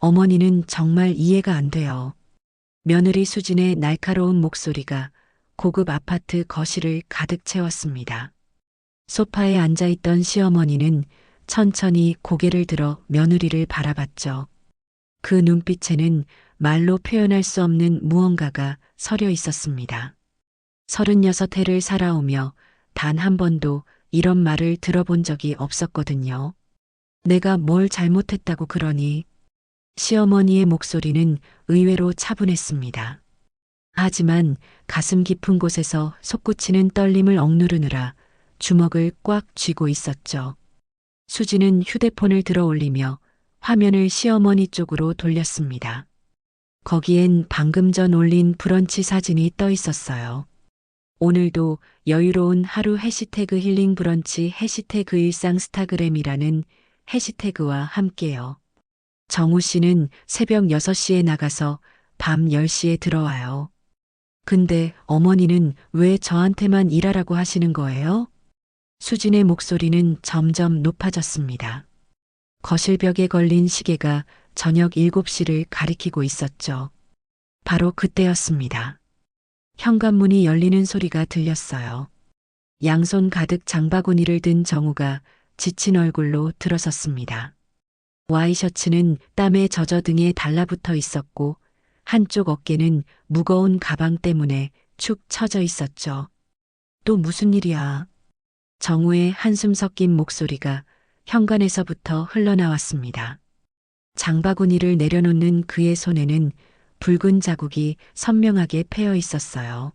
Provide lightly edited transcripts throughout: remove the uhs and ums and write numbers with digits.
어머니는 정말 이해가 안 돼요. 며느리 수진의 날카로운 목소리가 고급 아파트 거실을 가득 채웠습니다. 소파에 앉아있던 시어머니는 천천히 고개를 들어 며느리를 바라봤죠. 그 눈빛에는 말로 표현할 수 없는 무언가가 서려 있었습니다. 36해를 살아오며 단 한 번도 이런 말을 들어본 적이 없었거든요. 내가 뭘 잘못했다고 그러니? 시어머니의 목소리는 의외로 차분했습니다. 하지만 가슴 깊은 곳에서 솟구치는 떨림을 억누르느라 주먹을 꽉 쥐고 있었죠. 수지는 휴대폰을 들어 올리며 화면을 시어머니 쪽으로 돌렸습니다. 거기엔 방금 전 올린 브런치 사진이 떠 있었어요. 오늘도 여유로운 하루 해시태그 힐링 브런치 해시태그 일상 스타그램이라는 해시태그와 함께요. 정우 씨는 새벽 6시에 나가서 밤 10시에 들어와요. 근데 어머니는 왜 저한테만 일하라고 하시는 거예요? 수진의 목소리는 점점 높아졌습니다. 거실벽에 걸린 시계가 저녁 7시를 가리키고 있었죠. 바로 그때였습니다. 현관문이 열리는 소리가 들렸어요. 양손 가득 장바구니를 든 정우가 지친 얼굴로 들어섰습니다. 와이셔츠는 땀에 젖어 등에 달라붙어 있었고 한쪽 어깨는 무거운 가방 때문에 축 처져 있었죠. 또 무슨 일이야? 정우의 한숨 섞인 목소리가 현관에서부터 흘러나왔습니다. 장바구니를 내려놓는 그의 손에는 붉은 자국이 선명하게 패여 있었어요.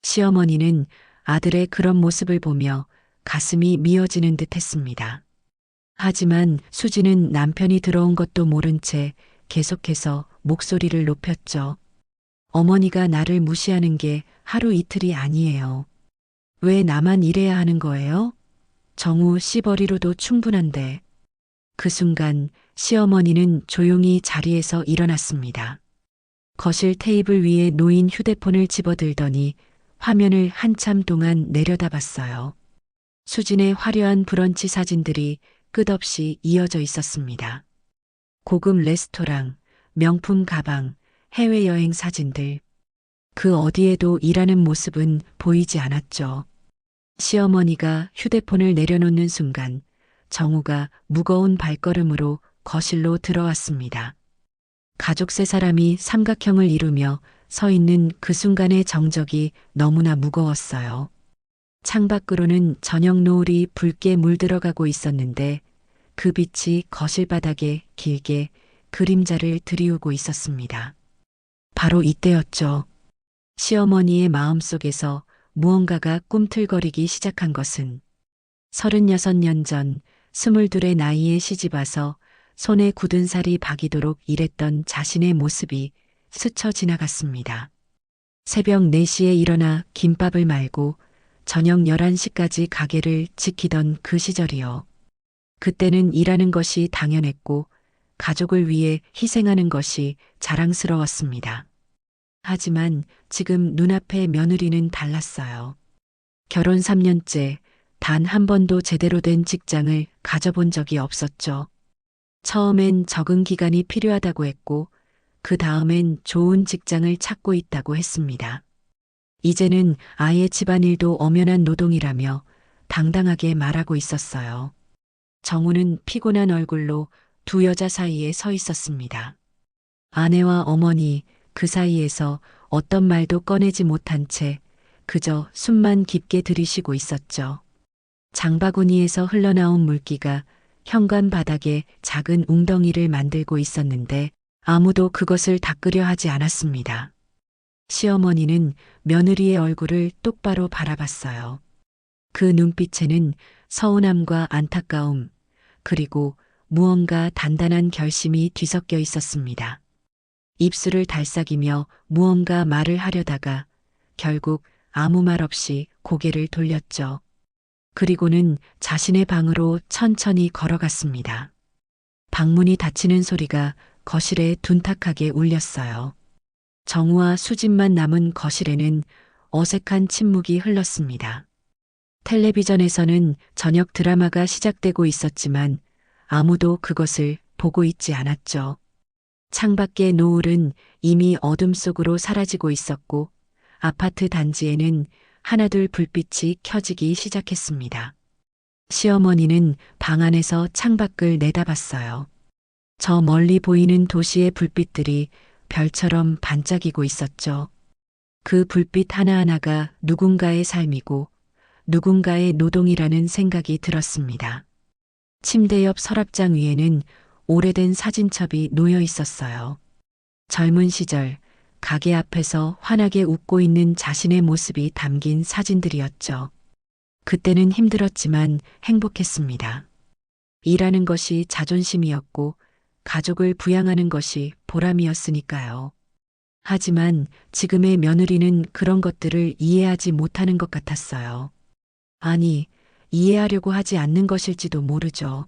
시어머니는 아들의 그런 모습을 보며 가슴이 미어지는 듯 했습니다. 하지만 수지는 남편이 들어온 것도 모른 채 계속해서 목소리를 높였죠. 어머니가 나를 무시하는 게 하루 이틀이 아니에요. 왜 나만 일해야 하는 거예요? 정우 씨버리로도 충분한데. 그 순간 시어머니는 조용히 자리에서 일어났습니다. 거실 테이블 위에 놓인 휴대폰을 집어들더니 화면을 한참 동안 내려다봤어요. 수진의 화려한 브런치 사진들이 끝없이 이어져 있었습니다. 고급 레스토랑, 명품 가방, 해외여행 사진들. 그 어디에도 일하는 모습은 보이지 않았죠. 시어머니가 휴대폰을 내려놓는 순간 정우가 무거운 발걸음으로 거실로 들어왔습니다. 가족 세 사람이 삼각형을 이루며 서 있는 그 순간의 정적이 너무나 무거웠어요. 창밖으로는 저녁 노을이 붉게 물들어가고 있었는데 그 빛이 거실 바닥에 길게 그림자를 드리우고 있었습니다. 바로 이때였죠. 시어머니의 마음속에서 무언가가 꿈틀거리기 시작한 것은 36년 전 22의 나이에 시집와서 손에 굳은 살이 박이도록 일했던 자신의 모습이 스쳐 지나갔습니다. 새벽 4시에 일어나 김밥을 말고 저녁 11시까지 가게를 지키던 그 시절이요. 그때는 일하는 것이 당연했고 가족을 위해 희생하는 것이 자랑스러웠습니다. 하지만 지금 눈앞의 며느리는 달랐어요. 결혼 3년째 단 한 번도 제대로 된 직장을 가져본 적이 없었죠. 처음엔 적응 기간이 필요하다고 했고 그 다음엔 좋은 직장을 찾고 있다고 했습니다. 이제는 아예 집안일도 엄연한 노동이라며 당당하게 말하고 있었어요. 정우는 피곤한 얼굴로 두 여자 사이에 서 있었습니다. 아내와 어머니 그 사이에서 어떤 말도 꺼내지 못한 채 그저 숨만 깊게 들이쉬고 있었죠. 장바구니에서 흘러나온 물기가 현관 바닥에 작은 웅덩이를 만들고 있었는데 아무도 그것을 닦으려 하지 않았습니다. 시어머니는 며느리의 얼굴을 똑바로 바라봤어요. 그 눈빛에는 서운함과 안타까움, 그리고 무언가 단단한 결심이 뒤섞여 있었습니다. 입술을 달싹이며 무언가 말을 하려다가 결국 아무 말 없이 고개를 돌렸죠. 그리고는 자신의 방으로 천천히 걸어갔습니다. 방문이 닫히는 소리가 거실에 둔탁하게 울렸어요. 정우와 수진만 남은 거실에는 어색한 침묵이 흘렀습니다. 텔레비전에서는 저녁 드라마가 시작되고 있었지만 아무도 그것을 보고 있지 않았죠. 창밖의 노을은 이미 어둠 속으로 사라지고 있었고 아파트 단지에는 하나둘 불빛이 켜지기 시작했습니다. 시어머니는 방 안에서 창밖을 내다봤어요. 저 멀리 보이는 도시의 불빛들이 별처럼 반짝이고 있었죠. 그 불빛 하나하나가 누군가의 삶이고 누군가의 노동이라는 생각이 들었습니다. 침대 옆 서랍장 위에는 오래된 사진첩이 놓여 있었어요. 젊은 시절 가게 앞에서 환하게 웃고 있는 자신의 모습이 담긴 사진들이었죠. 그때는 힘들었지만 행복했습니다. 일하는 것이 자존심이었고 가족을 부양하는 것이 보람이었으니까요. 하지만 지금의 며느리는 그런 것들을 이해하지 못하는 것 같았어요. 아니, 이해하려고 하지 않는 것일지도 모르죠.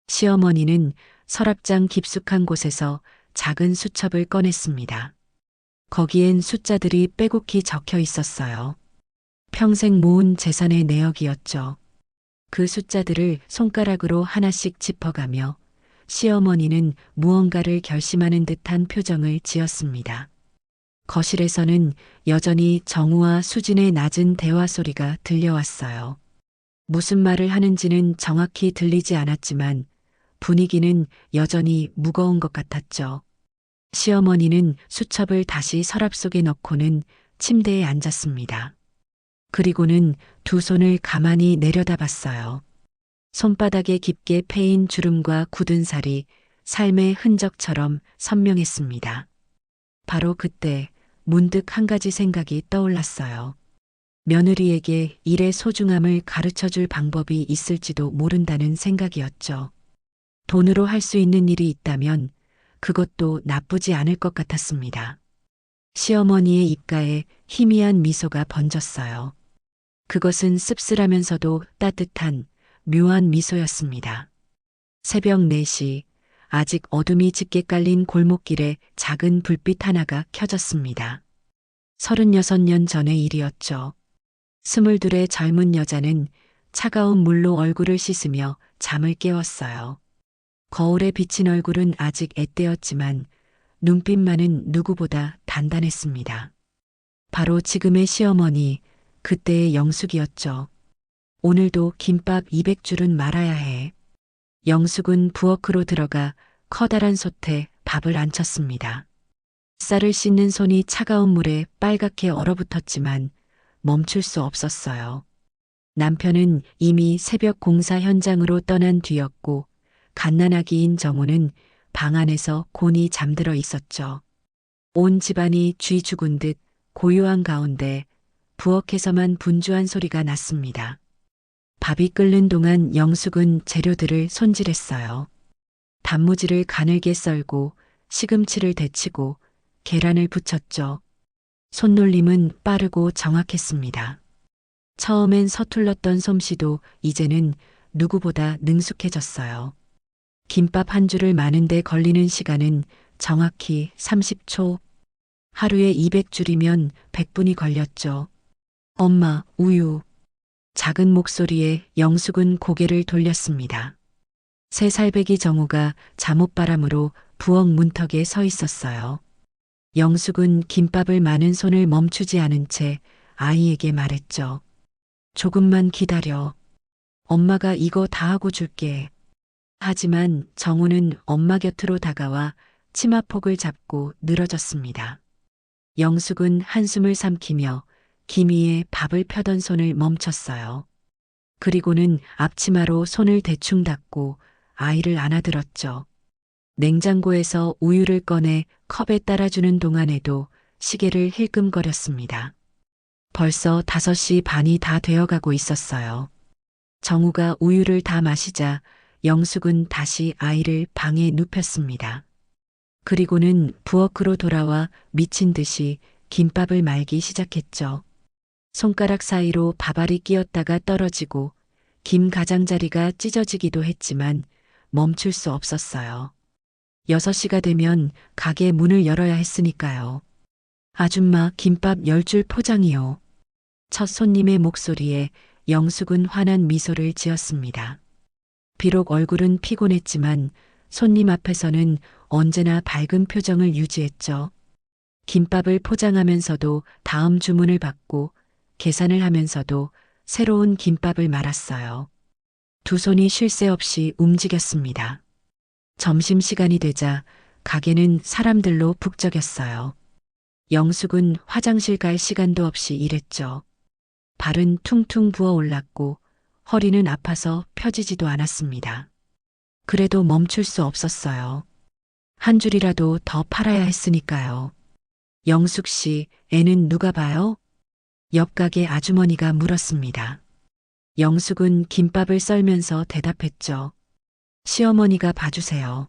시어머니는 서랍장 깊숙한 곳에서 작은 수첩을 꺼냈습니다. 거기엔 숫자들이 빼곡히 적혀 있었어요. 평생 모은 재산의 내역이었죠. 그 숫자들을 손가락으로 하나씩 짚어가며 시어머니는 무언가를 결심하는 듯한 표정을 지었습니다. 거실에서는 여전히 정우와 수진의 낮은 대화 소리가 들려왔어요. 무슨 말을 하는지는 정확히 들리지 않았지만 분위기는 여전히 무거운 것 같았죠. 시어머니는 수첩을 다시 서랍 속에 넣고는 침대에 앉았습니다. 그리고는 두 손을 가만히 내려다봤어요. 손바닥에 깊게 패인 주름과 굳은 살이 삶의 흔적처럼 선명했습니다. 바로 그때 문득 한 가지 생각이 떠올랐어요. 며느리에게 일의 소중함을 가르쳐 줄 방법이 있을지도 모른다는 생각이었죠. 돈으로 할 수 있는 일이 있다면 그것도 나쁘지 않을 것 같았습니다. 시어머니의 입가에 희미한 미소가 번졌어요. 그것은 씁쓸하면서도 따뜻한 묘한 미소였습니다. 새벽 4시, 아직 어둠이 짙게 깔린 골목길에 작은 불빛 하나가 켜졌습니다. 36년 전의 일이었죠. 22의 젊은 여자는 차가운 물로 얼굴을 씻으며 잠을 깨웠어요. 거울에 비친 얼굴은 아직 앳되었지만 눈빛만은 누구보다 단단했습니다. 바로 지금의 시어머니, 그때의 영숙이었죠. 오늘도 김밥 200줄은 말아야 해. 영숙은 부엌으로 들어가 커다란 솥에 밥을 안쳤습니다. 쌀을 씻는 손이 차가운 물에 빨갛게 얼어붙었지만 멈출 수 없었어요. 남편은 이미 새벽 공사 현장으로 떠난 뒤였고 갓난아기인 정우는 방 안에서 곤히 잠들어 있었죠. 온 집안이 쥐 죽은 듯 고요한 가운데 부엌에서만 분주한 소리가 났습니다. 밥이 끓는 동안 영숙은 재료들을 손질했어요. 단무지를 가늘게 썰고 시금치를 데치고 계란을 부쳤죠. 손놀림은 빠르고 정확했습니다. 처음엔 서툴렀던 솜씨도 이제는 누구보다 능숙해졌어요. 김밥 한 줄을 마는데 걸리는 시간은 정확히 30초. 하루에 200줄이면 100분이 걸렸죠. 엄마, 우유. 작은 목소리에 영숙은 고개를 돌렸습니다. 3살배기 정우가 잠옷바람으로 부엌 문턱에 서 있었어요. 영숙은 김밥을 마는 손을 멈추지 않은 채 아이에게 말했죠. 조금만 기다려. 엄마가 이거 다 하고 줄게. 하지만 정우는 엄마 곁으로 다가와 치마폭을 잡고 늘어졌습니다. 영숙은 한숨을 삼키며 기미에 밥을 펴던 손을 멈췄어요. 그리고는 앞치마로 손을 대충 닦고 아이를 안아들었죠. 냉장고에서 우유를 꺼내 컵에 따라주는 동안에도 시계를 힐끔거렸습니다. 벌써 5시 반이 다 되어가고 있었어요. 정우가 우유를 다 마시자 영숙은 다시 아이를 방에 눕혔습니다. 그리고는 부엌으로 돌아와 미친 듯이 김밥을 말기 시작했죠. 손가락 사이로 밥알이 끼었다가 떨어지고 김 가장자리가 찢어지기도 했지만 멈출 수 없었어요. 6시가 되면 가게 문을 열어야 했으니까요. 아줌마 김밥 10줄 포장이요. 첫 손님의 목소리에 영숙은 환한 미소를 지었습니다. 비록 얼굴은 피곤했지만 손님 앞에서는 언제나 밝은 표정을 유지했죠. 김밥을 포장하면서도 다음 주문을 받고 계산을 하면서도 새로운 김밥을 말았어요. 두 손이 쉴 새 없이 움직였습니다. 점심시간이 되자 가게는 사람들로 북적였어요. 영숙은 화장실 갈 시간도 없이 일했죠. 발은 퉁퉁 부어 올랐고 허리는 아파서 펴지지도 않았습니다. 그래도 멈출 수 없었어요. 한 줄이라도 더 팔아야 했으니까요. 영숙 씨, 애는 누가 봐요? 옆 가게 아주머니가 물었습니다. 영숙은 김밥을 썰면서 대답했죠. 시어머니가 봐주세요.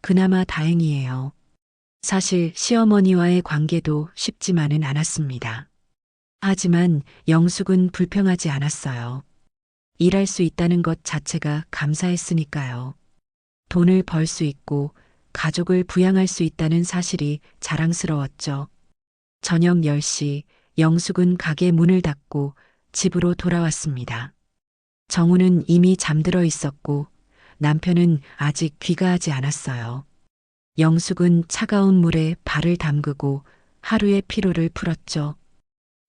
그나마 다행이에요. 사실 시어머니와의 관계도 쉽지만은 않았습니다. 하지만 영숙은 불평하지 않았어요. 일할 수 있다는 것 자체가 감사했으니까요. 돈을 벌 수 있고 가족을 부양할 수 있다는 사실이 자랑스러웠죠. 저녁 10시 영숙은 가게 문을 닫고 집으로 돌아왔습니다. 정우는 이미 잠들어 있었고 남편은 아직 귀가하지 않았어요. 영숙은 차가운 물에 발을 담그고 하루의 피로를 풀었죠.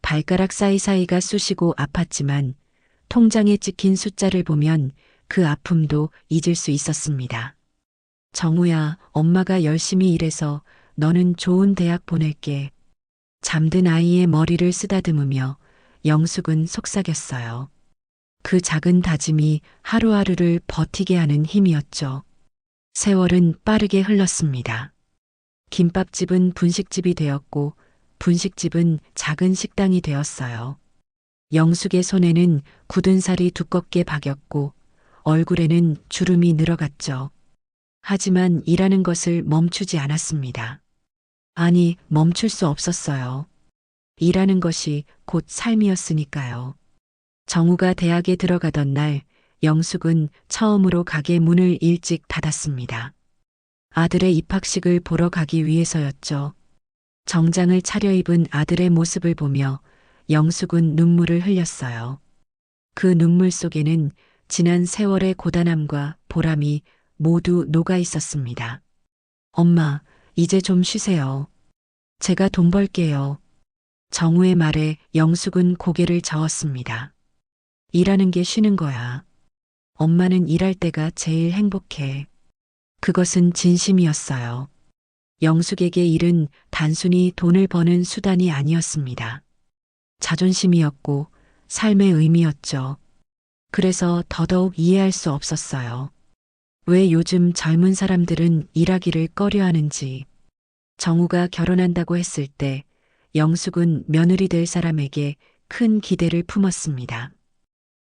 발가락 사이사이가 쑤시고 아팠지만 통장에 찍힌 숫자를 보면 그 아픔도 잊을 수 있었습니다. 정우야, 엄마가 열심히 일해서 너는 좋은 대학 보낼게. 잠든 아이의 머리를 쓰다듬으며 영숙은 속삭였어요. 그 작은 다짐이 하루하루를 버티게 하는 힘이었죠. 세월은 빠르게 흘렀습니다. 김밥집은 분식집이 되었고 분식집은 작은 식당이 되었어요. 영숙의 손에는 굳은 살이 두껍게 박였고 얼굴에는 주름이 늘어갔죠. 하지만 일하는 것을 멈추지 않았습니다. 아니, 멈출 수 없었어요. 일하는 것이 곧 삶이었으니까요. 정우가 대학에 들어가던 날 영숙은 처음으로 가게 문을 일찍 닫았습니다. 아들의 입학식을 보러 가기 위해서였죠. 정장을 차려입은 아들의 모습을 보며 영숙은 눈물을 흘렸어요. 그 눈물 속에는 지난 세월의 고단함과 보람이 모두 녹아 있었습니다. 엄마, 이제 좀 쉬세요. 제가 돈 벌게요. 정우의 말에 영숙은 고개를 저었습니다. 일하는 게 쉬는 거야. 엄마는 일할 때가 제일 행복해. 그것은 진심이었어요. 영숙에게 일은 단순히 돈을 버는 수단이 아니었습니다. 자존심이었고 삶의 의미였죠. 그래서 더더욱 이해할 수 없었어요. 왜 요즘 젊은 사람들은 일하기를 꺼려하는지. 정우가 결혼한다고 했을 때 영숙은 며느리 될 사람에게 큰 기대를 품었습니다.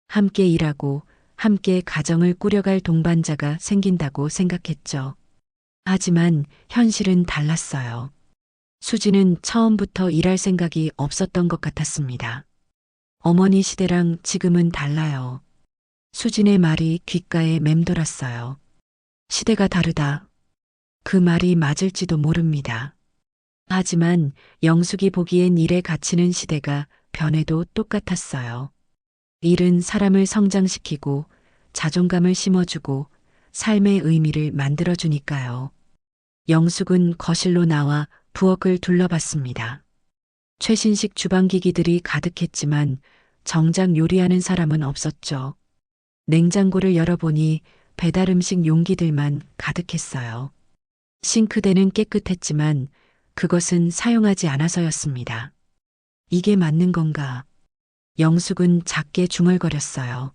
함께 일하고 함께 가정을 꾸려갈 동반자가 생긴다고 생각했죠. 하지만 현실은 달랐어요. 수지는 처음부터 일할 생각이 없었던 것 같았습니다. 어머니 시대랑 지금은 달라요. 수진의 말이 귓가에 맴돌았어요. 시대가 다르다. 그 말이 맞을지도 모릅니다. 하지만 영숙이 보기엔 일의 가치는 시대가 변해도 똑같았어요. 일은 사람을 성장시키고 자존감을 심어주고 삶의 의미를 만들어주니까요. 영숙은 거실로 나와 부엌을 둘러봤습니다. 최신식 주방기기들이 가득했지만 정작 요리하는 사람은 없었죠. 냉장고를 열어보니 배달 음식 용기들만 가득했어요. 싱크대는 깨끗했지만 그것은 사용하지 않아서였습니다. 이게 맞는 건가? 영숙은 작게 중얼거렸어요.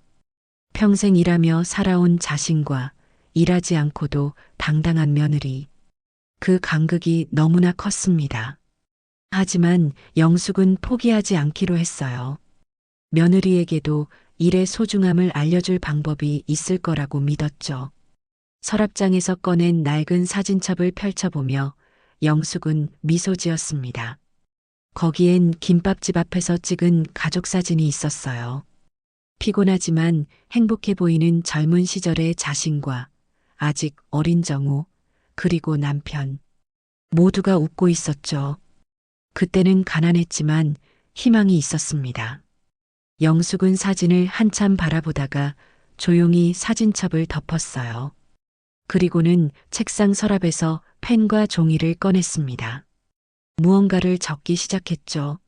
평생 일하며 살아온 자신과 일하지 않고도 당당한 며느리. 그 간극이 너무나 컸습니다. 하지만 영숙은 포기하지 않기로 했어요. 며느리에게도 일의 소중함을 알려줄 방법이 있을 거라고 믿었죠. 서랍장에서 꺼낸 낡은 사진첩을 펼쳐보며 영숙은 미소 지었습니다. 거기엔 김밥집 앞에서 찍은 가족 사진이 있었어요. 피곤하지만 행복해 보이는 젊은 시절의 자신과 아직 어린 정우, 그리고 남편. 모두가 웃고 있었죠. 그때는 가난했지만 희망이 있었습니다. 영숙은 사진을 한참 바라보다가 조용히 사진첩을 덮었어요. 그리고는 책상 서랍에서 펜과 종이를 꺼냈습니다. 무언가를 적기 시작했죠.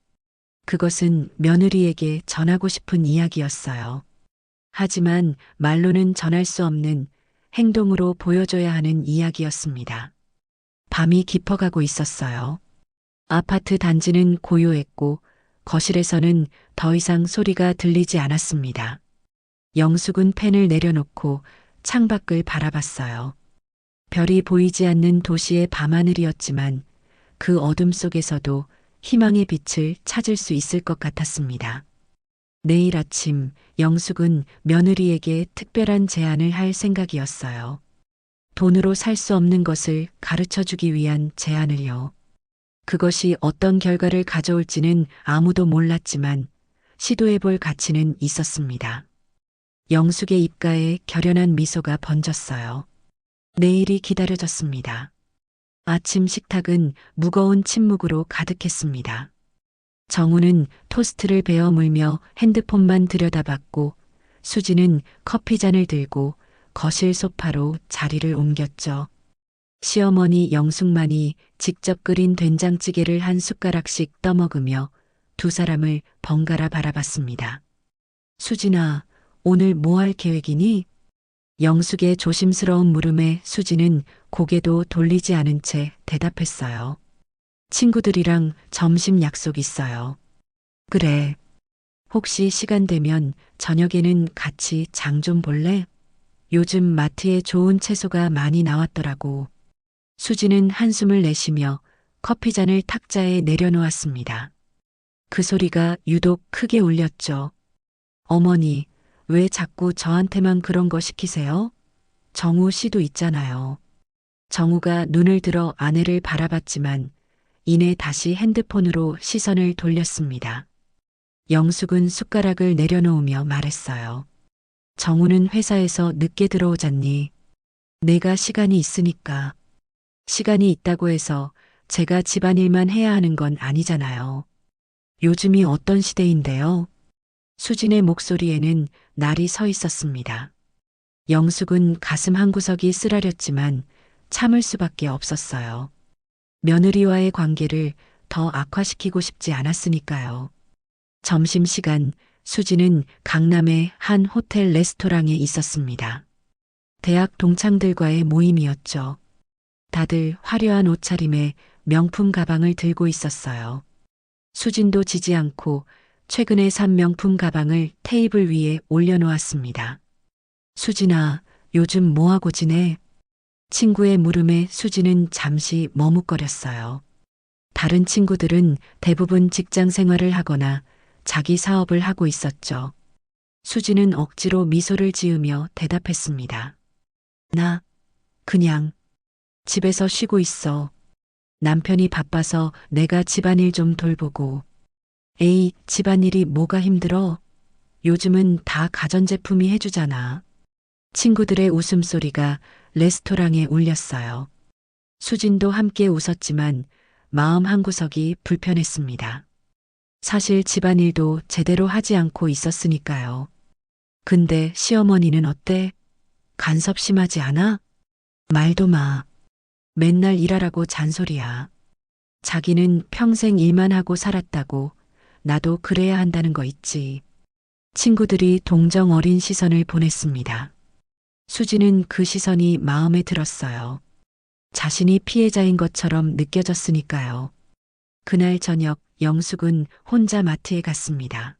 그것은 며느리에게 전하고 싶은 이야기였어요. 하지만 말로는 전할 수 없는 행동으로 보여줘야 하는 이야기였습니다. 밤이 깊어가고 있었어요. 아파트 단지는 고요했고 거실에서는 더 이상 소리가 들리지 않았습니다. 영숙은 펜을 내려놓고 창밖을 바라봤어요. 별이 보이지 않는 도시의 밤하늘이었지만 그 어둠 속에서도 희망의 빛을 찾을 수 있을 것 같았습니다. 내일 아침 영숙은 며느리에게 특별한 제안을 할 생각이었어요. 돈으로 살 수 없는 것을 가르쳐 주기 위한 제안을요. 그것이 어떤 결과를 가져올지는 아무도 몰랐지만 시도해 볼 가치는 있었습니다. 영숙의 입가에 결연한 미소가 번졌어요. 내일이 기다려졌습니다. 아침 식탁은 무거운 침묵으로 가득했습니다. 정우는 토스트를 베어 물며 핸드폰만 들여다봤고 수지는 커피잔을 들고 거실 소파로 자리를 옮겼죠. 시어머니 영숙만이 직접 끓인 된장찌개를 한 숟가락씩 떠먹으며 두 사람을 번갈아 바라봤습니다. 수진아, 오늘 뭐 할 계획이니? 영숙의 조심스러운 물음에 수지는 고개도 돌리지 않은 채 대답했어요. 친구들이랑 점심 약속 있어요. 그래. 혹시 시간 되면 저녁에는 같이 장 좀 볼래? 요즘 마트에 좋은 채소가 많이 나왔더라고. 수지는 한숨을 내쉬며 커피잔을 탁자에 내려놓았습니다. 그 소리가 유독 크게 울렸죠. 어머니, 왜 자꾸 저한테만 그런 거 시키세요? 정우 씨도 있잖아요. 정우가 눈을 들어 아내를 바라봤지만 이내 다시 핸드폰으로 시선을 돌렸습니다. 영숙은 숟가락을 내려놓으며 말했어요. 정우는 회사에서 늦게 들어오잖니. 내가 시간이 있으니까. 시간이 있다고 해서 제가 집안일만 해야 하는 건 아니잖아요. 요즘이 어떤 시대인데요? 수진의 목소리에는 날이 서 있었습니다. 영숙은 가슴 한구석이 쓰라렸지만 참을 수밖에 없었어요. 며느리와의 관계를 더 악화시키고 싶지 않았으니까요. 점심시간 수지는 강남의 한 호텔 레스토랑에 있었습니다. 대학 동창들과의 모임이었죠. 다들 화려한 옷차림에 명품 가방을 들고 있었어요. 수진도 지지 않고 최근에 산 명품 가방을 테이블 위에 올려놓았습니다. 수진아, 요즘 뭐하고 지내? 친구의 물음에 수지는 잠시 머뭇거렸어요. 다른 친구들은 대부분 직장 생활을 하거나 자기 사업을 하고 있었죠. 수지는 억지로 미소를 지으며 대답했습니다. 나, 그냥, 집에서 쉬고 있어. 남편이 바빠서 내가 집안일 좀 돌보고. 에이, 집안일이 뭐가 힘들어? 요즘은 다 가전제품이 해주잖아. 친구들의 웃음소리가 레스토랑에 울렸어요. 수진도 함께 웃었지만 마음 한구석이 불편했습니다. 사실 집안일도 제대로 하지 않고 있었으니까요. 근데 시어머니는 어때? 간섭 심하지 않아? 말도 마. 맨날 일하라고 잔소리야. 자기는 평생 일만 하고 살았다고 나도 그래야 한다는 거 있지. 친구들이 동정 어린 시선을 보냈습니다. 수지는 그 시선이 마음에 들었어요. 자신이 피해자인 것처럼 느껴졌으니까요. 그날 저녁 영숙은 혼자 마트에 갔습니다.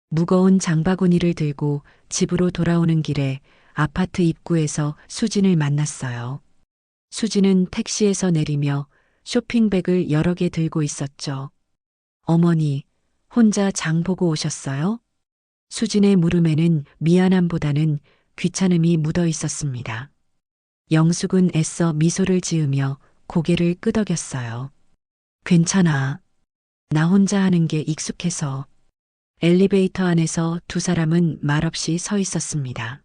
무거운 장바구니를 들고 집으로 돌아오는 길에 아파트 입구에서 수진을 만났어요. 수진은 택시에서 내리며 쇼핑백을 여러 개 들고 있었죠. 어머니, 혼자 장 보고 오셨어요? 수진의 물음에는 미안함보다는 귀찮음이 묻어 있었습니다. 영숙은 애써 미소를 지으며 고개를 끄덕였어요. 괜찮아. 나 혼자 하는 게 익숙해서. 엘리베이터 안에서 두 사람은 말없이 서 있었습니다.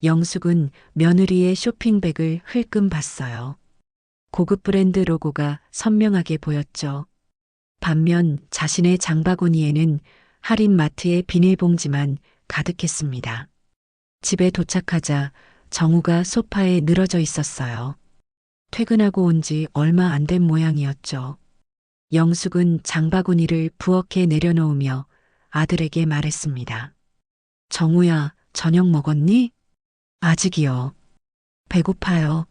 영숙은 며느리의 쇼핑백을 흘끔 봤어요. 고급 브랜드 로고가 선명하게 보였죠. 반면 자신의 장바구니에는 할인 마트의 비닐봉지만 가득했습니다. 집에 도착하자 정우가 소파에 늘어져 있었어요. 퇴근하고 온 지 얼마 안 된 모양이었죠. 영숙은 장바구니를 부엌에 내려놓으며 아들에게 말했습니다. 정우야, 저녁 먹었니? 아직이요. 배고파요.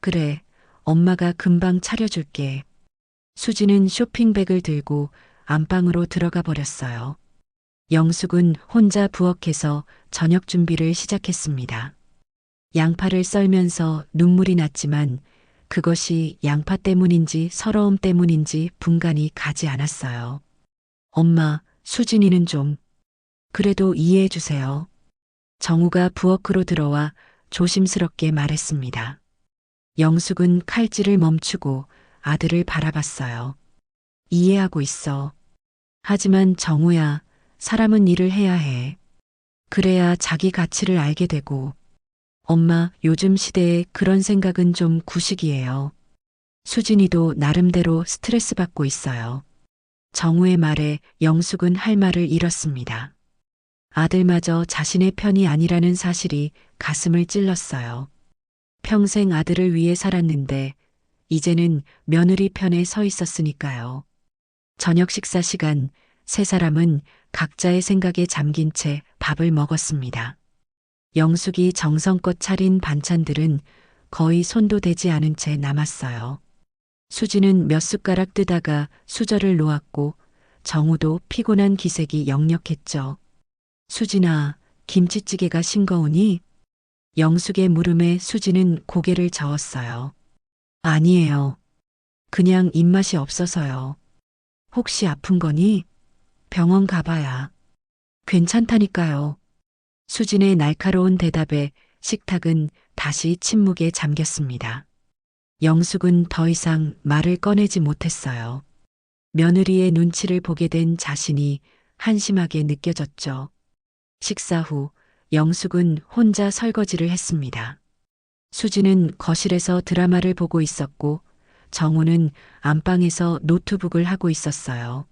그래, 엄마가 금방 차려줄게. 수지는 쇼핑백을 들고 안방으로 들어가 버렸어요. 영숙은 혼자 부엌에서 저녁 준비를 시작했습니다. 양파를 썰면서 눈물이 났지만 그것이 양파 때문인지 서러움 때문인지 분간이 가지 않았어요. 엄마, 수진이는 좀 그래도 이해해 주세요. 정우가 부엌으로 들어와 조심스럽게 말했습니다. 영숙은 칼질을 멈추고 아들을 바라봤어요. 이해하고 있어. 하지만 정우야, 사람은 일을 해야 해. 그래야 자기 가치를 알게 되고. 엄마, 요즘 시대에 그런 생각은 좀 구식이에요. 수진이도 나름대로 스트레스 받고 있어요. 정우의 말에 영숙은 할 말을 잃었습니다. 아들마저 자신의 편이 아니라는 사실이 가슴을 찔렀어요. 평생 아들을 위해 살았는데 이제는 며느리 편에 서 있었으니까요. 저녁 식사 시간, 세 사람은 각자의 생각에 잠긴 채 밥을 먹었습니다. 영숙이 정성껏 차린 반찬들은 거의 손도 대지 않은 채 남았어요. 수지는 몇 숟가락 뜨다가 수저를 놓았고 정우도 피곤한 기색이 역력했죠. 수진아, 김치찌개가 싱거우니? 영숙의 물음에 수지는 고개를 저었어요. 아니에요. 그냥 입맛이 없어서요. 혹시 아픈 거니? 병원 가봐야. 괜찮다니까요. 수진의 날카로운 대답에 식탁은 다시 침묵에 잠겼습니다. 영숙은 더 이상 말을 꺼내지 못했어요. 며느리의 눈치를 보게 된 자신이 한심하게 느껴졌죠. 식사 후 영숙은 혼자 설거지를 했습니다. 수지는 거실에서 드라마를 보고 있었고 정우는 안방에서 노트북을 하고 있었어요.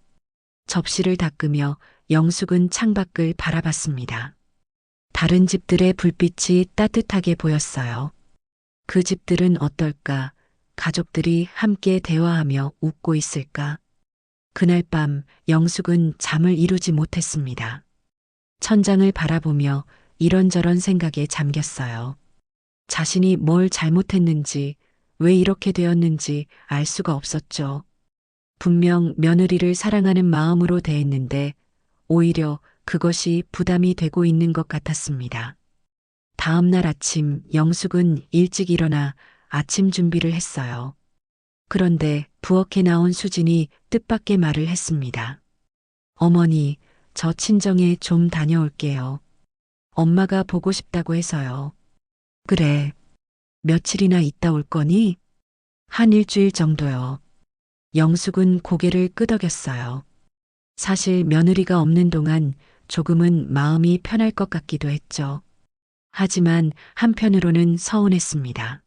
접시를 닦으며 영숙은 창밖을 바라봤습니다. 다른 집들의 불빛이 따뜻하게 보였어요. 그 집들은 어떨까? 가족들이 함께 대화하며 웃고 있을까? 그날 밤 영숙은 잠을 이루지 못했습니다. 천장을 바라보며 이런저런 생각에 잠겼어요. 자신이 뭘 잘못했는지, 왜 이렇게 되었는지 알 수가 없었죠. 분명 며느리를 사랑하는 마음으로 대했는데 오히려 그것이 부담이 되고 있는 것 같았습니다. 다음 날 아침 영숙은 일찍 일어나 아침 준비를 했어요. 그런데 부엌에 나온 수진이 뜻밖의 말을 했습니다. 어머니, 저 친정에 좀 다녀올게요. 엄마가 보고 싶다고 해서요. 그래. 며칠이나 있다 올 거니? 한 일주일 정도요. 영숙은 고개를 끄덕였어요. 사실 며느리가 없는 동안 조금은 마음이 편할 것 같기도 했죠. 하지만 한편으로는 서운했습니다.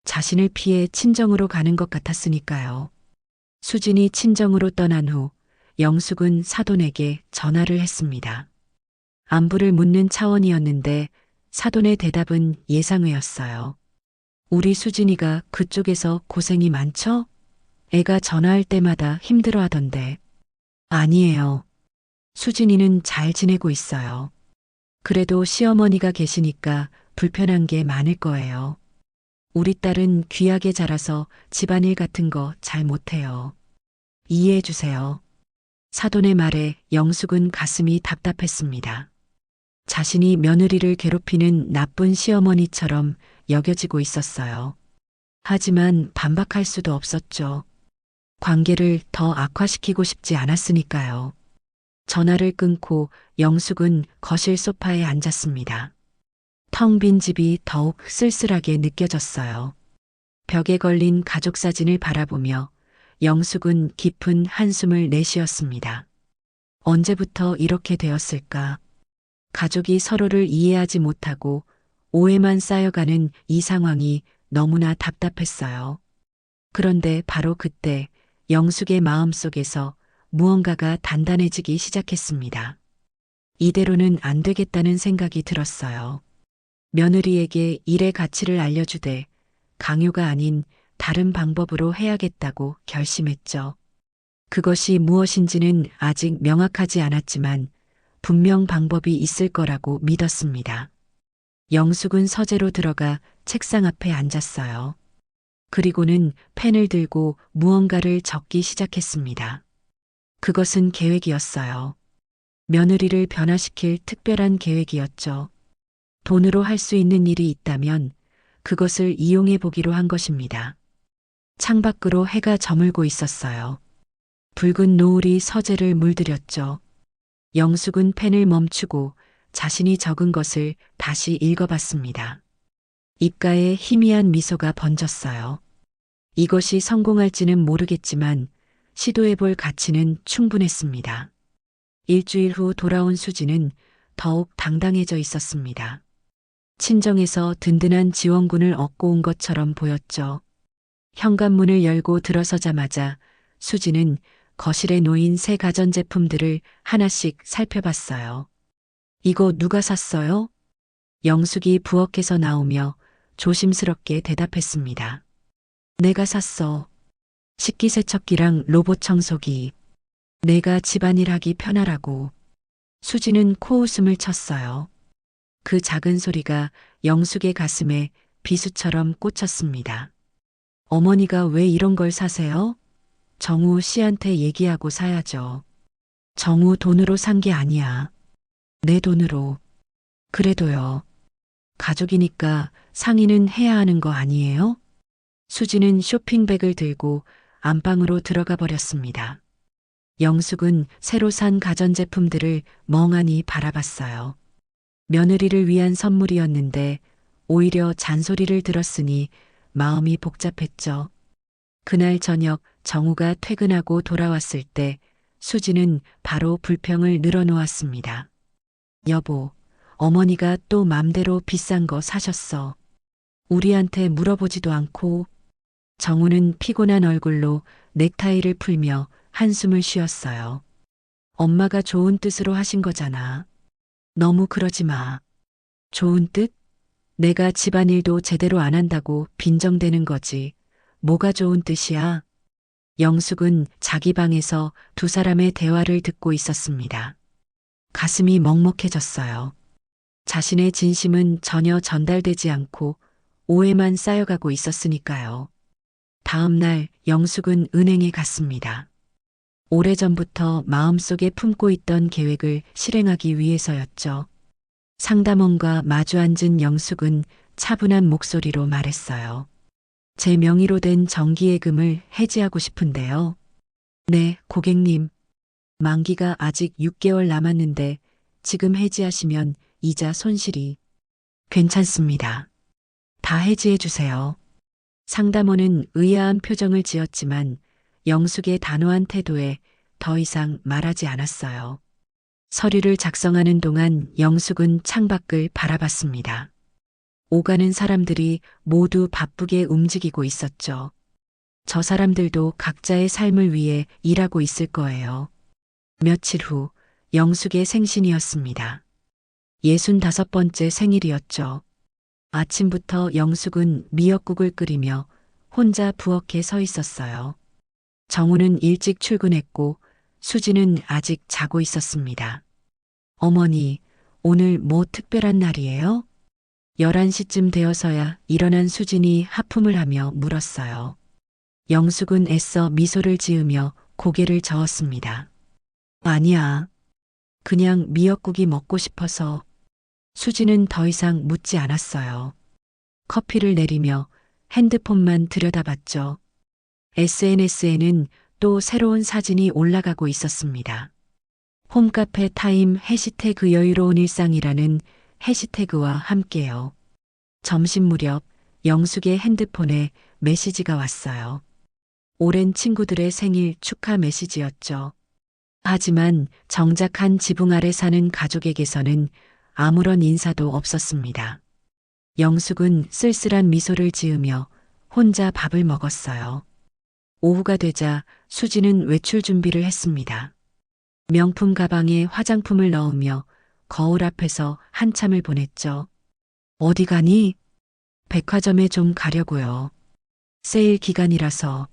자신을 피해 친정으로 가는 것 같았으니까요. 수진이 친정으로 떠난 후 영숙은 사돈에게 전화를 했습니다. 안부를 묻는 차원이었는데 사돈의 대답은 예상외였어요. 우리 수진이가 그쪽에서 고생이 많죠? 애가 전화할 때마다 힘들어 하던데. 아니에요. 수진이는 잘 지내고 있어요. 그래도 시어머니가 계시니까 불편한 게 많을 거예요. 우리 딸은 귀하게 자라서 집안일 같은 거 잘 못해요. 이해해 주세요. 사돈의 말에 영숙은 가슴이 답답했습니다. 자신이 며느리를 괴롭히는 나쁜 시어머니처럼 여겨지고 있었어요. 하지만 반박할 수도 없었죠. 관계를 더 악화시키고 싶지 않았으니까요. 전화를 끊고 영숙은 거실 소파에 앉았습니다. 텅 빈 집이 더욱 쓸쓸하게 느껴졌어요. 벽에 걸린 가족 사진을 바라보며 영숙은 깊은 한숨을 내쉬었습니다. 언제부터 이렇게 되었을까? 가족이 서로를 이해하지 못하고 오해만 쌓여가는 이 상황이 너무나 답답했어요. 그런데 바로 그때 영숙의 마음속에서 무언가가 단단해지기 시작했습니다. 이대로는 안 되겠다는 생각이 들었어요. 며느리에게 일의 가치를 알려주되 강요가 아닌 다른 방법으로 해야겠다고 결심했죠. 그것이 무엇인지는 아직 명확하지 않았지만 분명 방법이 있을 거라고 믿었습니다. 영숙은 서재로 들어가 책상 앞에 앉았어요. 그리고는 펜을 들고 무언가를 적기 시작했습니다. 그것은 계획이었어요. 며느리를 변화시킬 특별한 계획이었죠. 돈으로 할 수 있는 일이 있다면 그것을 이용해 보기로 한 것입니다. 창밖으로 해가 저물고 있었어요. 붉은 노을이 서재를 물들였죠. 영숙은 펜을 멈추고 자신이 적은 것을 다시 읽어봤습니다. 입가에 희미한 미소가 번졌어요. 이것이 성공할지는 모르겠지만 시도해볼 가치는 충분했습니다. 일주일 후 돌아온 수지는 더욱 당당해져 있었습니다. 친정에서 든든한 지원군을 얻고 온 것처럼 보였죠. 현관문을 열고 들어서자마자 수지는 거실에 놓인 새 가전제품들을 하나씩 살펴봤어요. 이거 누가 샀어요? 영숙이 부엌에서 나오며 조심스럽게 대답했습니다. 내가 샀어. 식기세척기랑 로봇 청소기. 내가 집안일 하기 편하라고. 수지는 코웃음을 쳤어요. 그 작은 소리가 영숙의 가슴에 비수처럼 꽂혔습니다. 어머니가 왜 이런 걸 사세요? 정우 씨한테 얘기하고 사야죠. 정우 돈으로 산 게 아니야. 내 돈으로. 그래도요. 가족이니까 상의는 해야 하는 거 아니에요? 수지는 쇼핑백을 들고 안방으로 들어가 버렸습니다. 영숙은 새로 산 가전제품들을 멍하니 바라봤어요. 며느리를 위한 선물이었는데 오히려 잔소리를 들었으니 마음이 복잡했죠. 그날 저녁 정우가 퇴근하고 돌아왔을 때 수지는 바로 불평을 늘어놓았습니다. 여보, 어머니가 또 맘대로 비싼 거 사셨어. 우리한테 물어보지도 않고. 정우는 피곤한 얼굴로 넥타이를 풀며 한숨을 쉬었어요. 엄마가 좋은 뜻으로 하신 거잖아. 너무 그러지 마. 좋은 뜻? 내가 집안일도 제대로 안 한다고 빈정대는 거지. 뭐가 좋은 뜻이야? 영숙은 자기 방에서 두 사람의 대화를 듣고 있었습니다. 가슴이 먹먹해졌어요. 자신의 진심은 전혀 전달되지 않고 오해만 쌓여가고 있었으니까요. 다음 날 영숙은 은행에 갔습니다. 오래전부터 마음속에 품고 있던 계획을 실행하기 위해서였죠. 상담원과 마주 앉은 영숙은 차분한 목소리로 말했어요. 제 명의로 된 정기예금을 해지하고 싶은데요. 네, 고객님. 만기가 아직 6개월 남았는데 지금 해지하시면 이자 손실이. 괜찮습니다. 다 해지해 주세요. 상담원은 의아한 표정을 지었지만 영숙의 단호한 태도에 더 이상 말하지 않았어요. 서류를 작성하는 동안 영숙은 창밖을 바라봤습니다. 오가는 사람들이 모두 바쁘게 움직이고 있었죠. 저 사람들도 각자의 삶을 위해 일하고 있을 거예요. 며칠 후 영숙의 생신이었습니다. 65번째 생일이었죠. 아침부터 영숙은 미역국을 끓이며 혼자 부엌에 서 있었어요. 정우는 일찍 출근했고 수지는 아직 자고 있었습니다. 어머니, 오늘 뭐 특별한 날이에요? 11시쯤 되어서야 일어난 수진이 하품을 하며 물었어요. 영숙은 애써 미소를 지으며 고개를 저었습니다. 아니야. 그냥 미역국이 먹고 싶어서. 수지는 더 이상 묻지 않았어요. 커피를 내리며 핸드폰만 들여다봤죠. SNS에는 또 새로운 사진이 올라가고 있었습니다. 홈카페 타임 해시태그 여유로운 일상이라는 해시태그와 함께요. 점심 무렵 영숙의 핸드폰에 메시지가 왔어요. 오랜 친구들의 생일 축하 메시지였죠. 하지만 정작 한 지붕 아래 사는 가족에게서는 아무런 인사도 없었습니다. 영숙은 쓸쓸한 미소를 지으며 혼자 밥을 먹었어요. 오후가 되자 수지는 외출 준비를 했습니다. 명품 가방에 화장품을 넣으며 거울 앞에서 한참을 보냈죠. 어디 가니? 백화점에 좀 가려고요. 세일 기간이라서.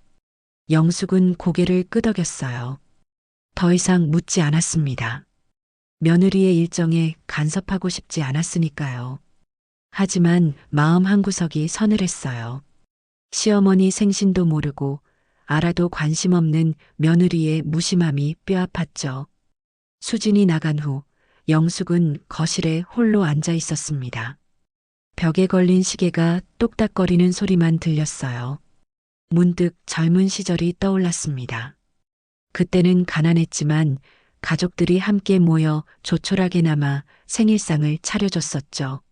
영숙은 고개를 끄덕였어요. 더 이상 묻지 않았습니다. 며느리의 일정에 간섭하고 싶지 않았으니까요. 하지만 마음 한구석이 서늘했어요. 시어머니 생신도 모르고 알아도 관심 없는 며느리의 무심함이 뼈아팠죠. 수진이 나간 후 영숙은 거실에 홀로 앉아 있었습니다. 벽에 걸린 시계가 똑딱거리는 소리만 들렸어요. 문득 젊은 시절이 떠올랐습니다. 그때는 가난했지만 가족들이 함께 모여 조촐하게나마 생일상을 차려줬었죠.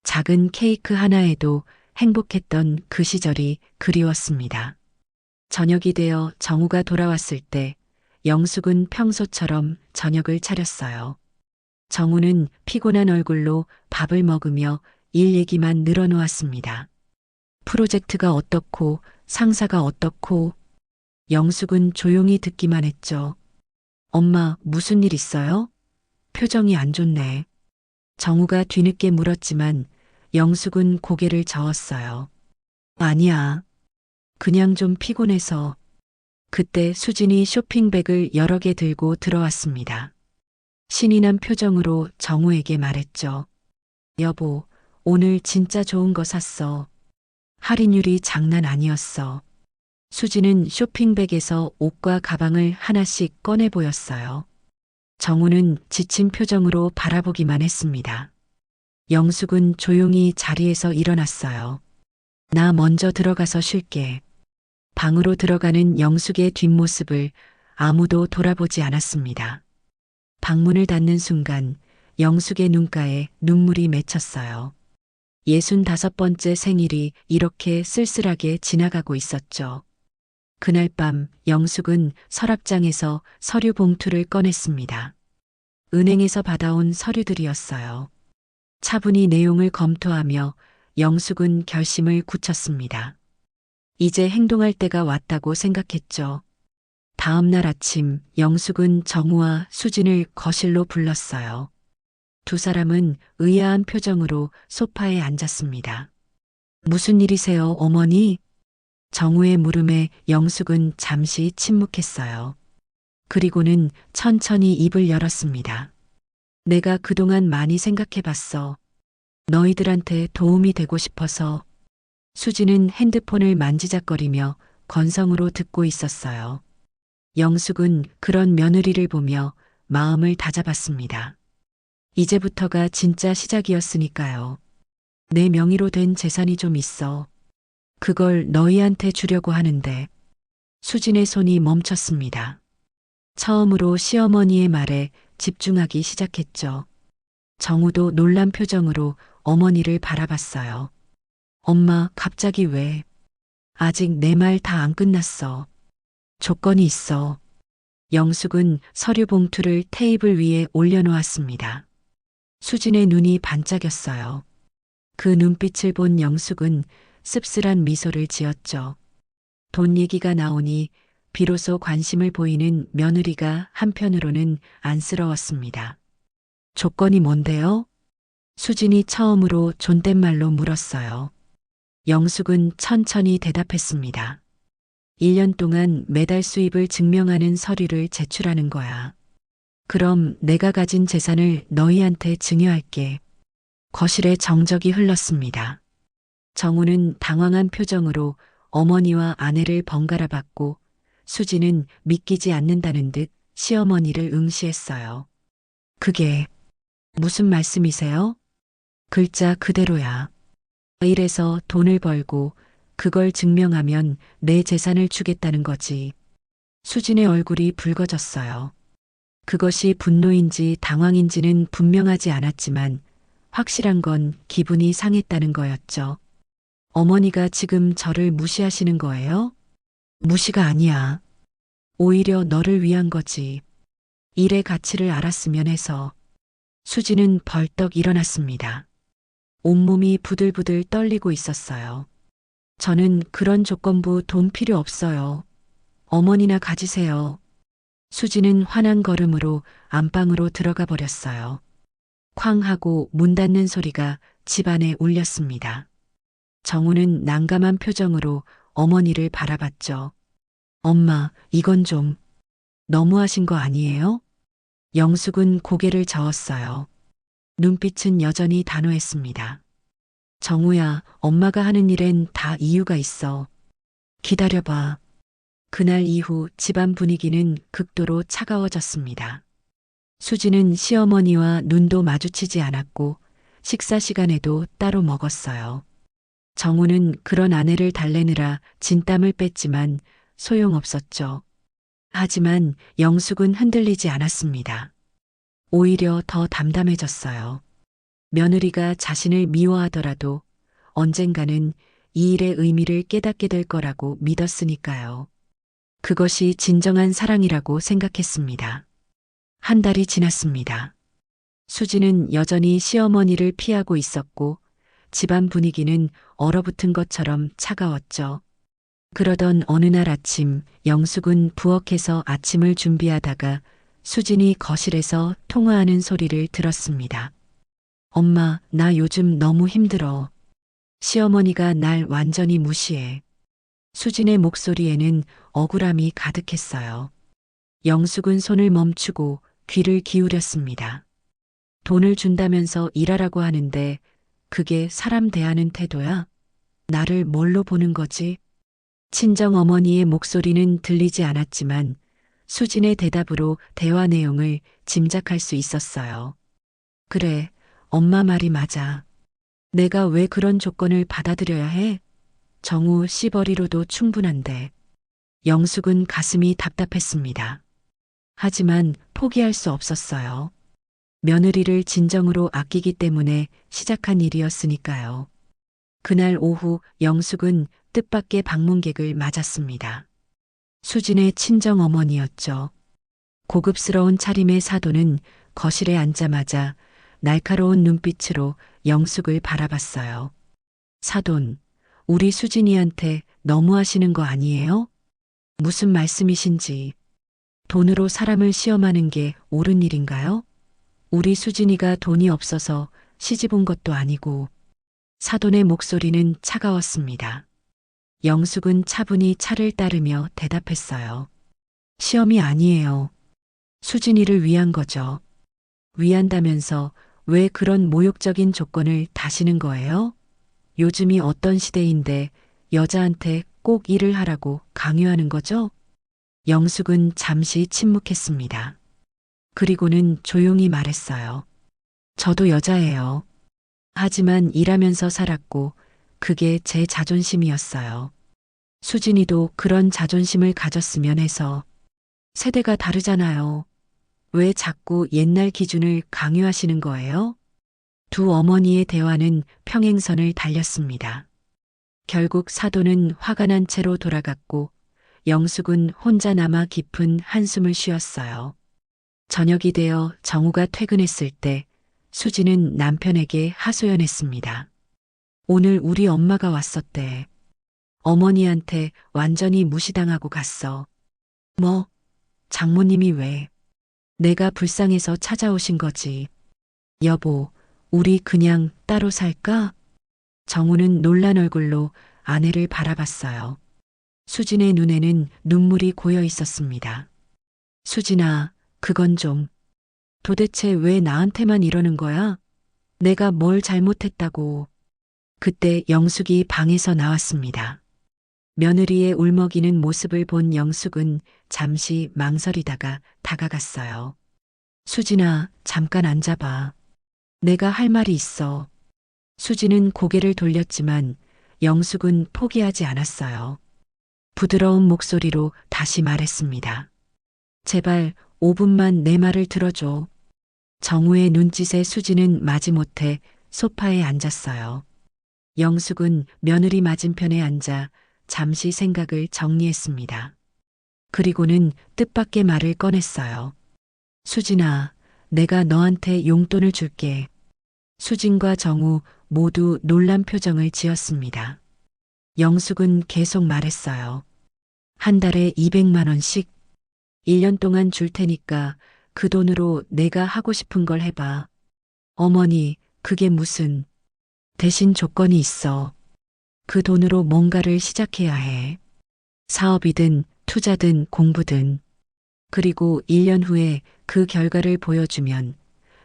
작은 케이크 하나에도 행복했던 그 시절이 그리웠습니다. 저녁이 되어 정우가 돌아왔을 때 영숙은 평소처럼 저녁을 차렸어요. 정우는 피곤한 얼굴로 밥을 먹으며 일 얘기만 늘어놓았습니다. 프로젝트가 어떻고 상사가 어떻고. 영숙은 조용히 듣기만 했죠. 엄마, 무슨 일 있어요? 표정이 안 좋네. 정우가 뒤늦게 물었지만 영숙은 고개를 저었어요. 아니야. 그냥 좀 피곤해서. 그때 수진이 쇼핑백을 여러 개 들고 들어왔습니다. 신이 난 표정으로 정우에게 말했죠. 여보, 오늘 진짜 좋은 거 샀어. 할인율이 장난 아니었어. 수지는 쇼핑백에서 옷과 가방을 하나씩 꺼내 보였어요. 정우는 지친 표정으로 바라보기만 했습니다. 영숙은 조용히 자리에서 일어났어요. 나 먼저 들어가서 쉴게. 방으로 들어가는 영숙의 뒷모습을 아무도 돌아보지 않았습니다. 방문을 닫는 순간 영숙의 눈가에 눈물이 맺혔어요. 65번째 생일이 이렇게 쓸쓸하게 지나가고 있었죠. 그날 밤 영숙은 서랍장에서 서류 봉투를 꺼냈습니다. 은행에서 받아온 서류들이었어요. 차분히 내용을 검토하며 영숙은 결심을 굳혔습니다. 이제 행동할 때가 왔다고 생각했죠. 다음 날 아침 영숙은 정우와 수진을 거실로 불렀어요. 두 사람은 의아한 표정으로 소파에 앉았습니다. 무슨 일이세요, 어머니? 정우의 물음에 영숙은 잠시 침묵했어요. 그리고는 천천히 입을 열었습니다. 내가 그동안 많이 생각해봤어. 너희들한테 도움이 되고 싶어서. 수지는 핸드폰을 만지작거리며 건성으로 듣고 있었어요. 영숙은 그런 며느리를 보며 마음을 다잡았습니다. 이제부터가 진짜 시작이었으니까요. 내 명의로 된 재산이 좀 있어. 그걸 너희한테 주려고 하는데. 수진의 손이 멈췄습니다. 처음으로 시어머니의 말에 집중하기 시작했죠. 정우도 놀란 표정으로 어머니를 바라봤어요. 엄마, 갑자기 왜? 아직 내 말 다 안 끝났어. 조건이 있어. 영숙은 서류 봉투를 테이블 위에 올려놓았습니다. 수진의 눈이 반짝였어요. 그 눈빛을 본 영숙은 씁쓸한 미소를 지었죠. 돈 얘기가 나오니 비로소 관심을 보이는 며느리가 한편으로는 안쓰러웠습니다. 조건이 뭔데요? 수진이 처음으로 존댓말로 물었어요. 영숙은 천천히 대답했습니다. 1년 동안 매달 수입을 증명하는 서류를 제출하는 거야. 그럼 내가 가진 재산을 너희한테 증여할게. 거실에 정적이 흘렀습니다. 정우는 당황한 표정으로 어머니와 아내를 번갈아 봤고 수지는 믿기지 않는다는 듯 시어머니를 응시했어요. 그게 무슨 말씀이세요? 글자 그대로야. 일해서 돈을 벌고 그걸 증명하면 내 재산을 주겠다는 거지. 수진의 얼굴이 붉어졌어요. 그것이 분노인지 당황인지는 분명하지 않았지만 확실한 건 기분이 상했다는 거였죠. 어머니가 지금 저를 무시하시는 거예요? 무시가 아니야. 오히려 너를 위한 거지. 일의 가치를 알았으면 해서. 수지는 벌떡 일어났습니다. 온몸이 부들부들 떨리고 있었어요. 저는 그런 조건부 돈 필요 없어요. 어머니나 가지세요. 수지는 환한 걸음으로 안방으로 들어가 버렸어요. 쾅 하고 문 닫는 소리가 집안에 울렸습니다. 정우는 난감한 표정으로 어머니를 바라봤죠. 엄마, 이건 좀 너무하신 거 아니에요? 영숙은 고개를 저었어요. 눈빛은 여전히 단호했습니다. 정우야, 엄마가 하는 일엔 다 이유가 있어. 기다려봐. 그날 이후 집안 분위기는 극도로 차가워졌습니다. 수지는 시어머니와 눈도 마주치지 않았고 식사 시간에도 따로 먹었어요. 정우는 그런 아내를 달래느라 진땀을 뺐지만 소용없었죠. 하지만 영숙은 흔들리지 않았습니다. 오히려 더 담담해졌어요. 며느리가 자신을 미워하더라도 언젠가는 이 일의 의미를 깨닫게 될 거라고 믿었으니까요. 그것이 진정한 사랑이라고 생각했습니다. 한 달이 지났습니다. 수지는 여전히 시어머니를 피하고 있었고 집안 분위기는 얼어붙은 것처럼 차가웠죠. 그러던 어느 날 아침 영숙은 부엌에서 아침을 준비하다가 수진이 거실에서 통화하는 소리를 들었습니다. 엄마, 나 요즘 너무 힘들어. 시어머니가 날 완전히 무시해. 수진의 목소리에는 억울함이 가득했어요. 영숙은 손을 멈추고 귀를 기울였습니다. 돈을 준다면서 일하라고 하는데 그게 사람 대하는 태도야? 나를 뭘로 보는 거지? 친정 어머니의 목소리는 들리지 않았지만 수진의 대답으로 대화 내용을 짐작할 수 있었어요. 그래, 엄마 말이 맞아. 내가 왜 그런 조건을 받아들여야 해? 정우 씨버리로도 충분한데. 영숙은 가슴이 답답했습니다. 하지만 포기할 수 없었어요. 며느리를 진정으로 아끼기 때문에 시작한 일이었으니까요. 그날 오후 영숙은 뜻밖의 방문객을 맞았습니다. 수진의 친정 어머니였죠. 고급스러운 차림의 사돈은 거실에 앉자마자 날카로운 눈빛으로 영숙을 바라봤어요. 사돈, 우리 수진이한테 너무하시는 거 아니에요? 무슨 말씀이신지. 돈으로 사람을 시험하는 게 옳은 일인가요? 우리 수진이가 돈이 없어서 시집 온 것도 아니고. 사돈의 목소리는 차가웠습니다. 영숙은 차분히 차를 따르며 대답했어요. 시험이 아니에요. 수진이를 위한 거죠. 위한다면서 왜 그런 모욕적인 조건을 다시는 거예요? 요즘이 어떤 시대인데 여자한테 꼭 일을 하라고 강요하는 거죠? 영숙은 잠시 침묵했습니다. 그리고는 조용히 말했어요. 저도 여자예요. 하지만 일하면서 살았고 그게 제 자존심이었어요. 수진이도 그런 자존심을 가졌으면 해서. 세대가 다르잖아요. 왜 자꾸 옛날 기준을 강요하시는 거예요? 두 어머니의 대화는 평행선을 달렸습니다. 결국 사돈은 화가 난 채로 돌아갔고 영숙은 혼자 남아 깊은 한숨을 쉬었어요. 저녁이 되어 정우가 퇴근했을 때 수지는 남편에게 하소연했습니다. 오늘 우리 엄마가 왔었대. 어머니한테 완전히 무시당하고 갔어. 뭐? 장모님이 왜? 내가 불쌍해서 찾아오신 거지. 여보, 우리 그냥 따로 살까? 정우는 놀란 얼굴로 아내를 바라봤어요. 수진의 눈에는 눈물이 고여 있었습니다. 수진아, 그건 좀. 도대체 왜 나한테만 이러는 거야? 내가 뭘 잘못했다고. 그때 영숙이 방에서 나왔습니다. 며느리의 울먹이는 모습을 본 영숙은 잠시 망설이다가 다가갔어요. 수진아, 잠깐 앉아봐. 내가 할 말이 있어. 수진은 고개를 돌렸지만 영숙은 포기하지 않았어요. 부드러운 목소리로 다시 말했습니다. 제발 5분만 내 말을 들어줘. 정우의 눈짓에 수진은 마지못해 소파에 앉았어요. 영숙은 며느리 맞은편에 앉아 잠시 생각을 정리했습니다. 그리고는 뜻밖의 말을 꺼냈어요. 수진아, 내가 너한테 용돈을 줄게. 수진과 정우 모두 놀란 표정을 지었습니다. 영숙은 계속 말했어요. 한 달에 200만 원씩 1년 동안 줄 테니까 그 돈으로 내가 하고 싶은 걸 해봐. 어머니, 그게 무슨 대신 조건이 있어. 그 돈으로 뭔가를 시작해야 해. 사업이든 투자든 공부든. 그리고 1년 후에 그 결과를 보여주면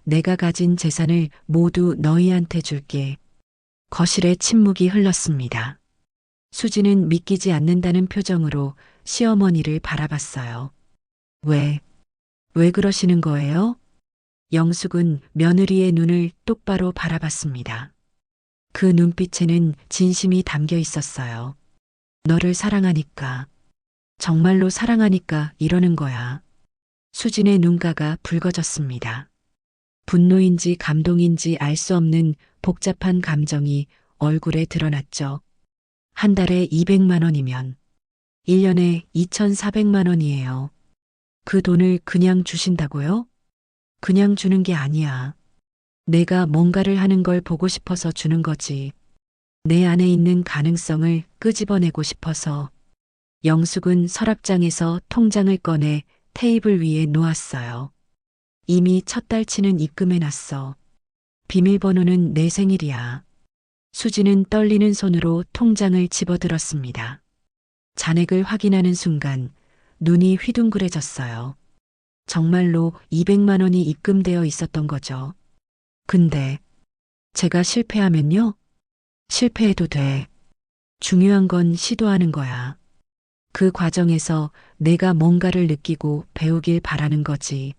내가 가진 재산을 모두 너희한테 줄게. 거실에 침묵이 흘렀습니다. 수지는 믿기지 않는다는 표정으로 시어머니를 바라봤어요. 왜, 왜 그러시는 거예요? 영숙은 며느리의 눈을 똑바로 바라봤습니다. 그 눈빛에는 진심이 담겨 있었어요. 너를 사랑하니까, 정말로 사랑하니까 이러는 거야. 수진의 눈가가 붉어졌습니다. 분노인지 감동인지 알 수 없는 복잡한 감정이 얼굴에 드러났죠. 한 달에 200만 원이면 1년에 2,400만 원이에요. 그 돈을 그냥 주신다고요? 그냥 주는 게 아니야. 내가 뭔가를 하는 걸 보고 싶어서 주는 거지. 내 안에 있는 가능성을 끄집어내고 싶어서. 영숙은 서랍장에서 통장을 꺼내 테이블 위에 놓았어요. 이미 첫 달치는 입금해놨어. 비밀번호는 내 생일이야. 수지는 떨리는 손으로 통장을 집어들었습니다. 잔액을 확인하는 순간 눈이 휘둥그레졌어요. 정말로 200만 원이 입금되어 있었던 거죠. 근데 제가 실패하면요? 실패해도 돼. 중요한 건 시도하는 거야. 그 과정에서 내가 뭔가를 느끼고 배우길 바라는 거지.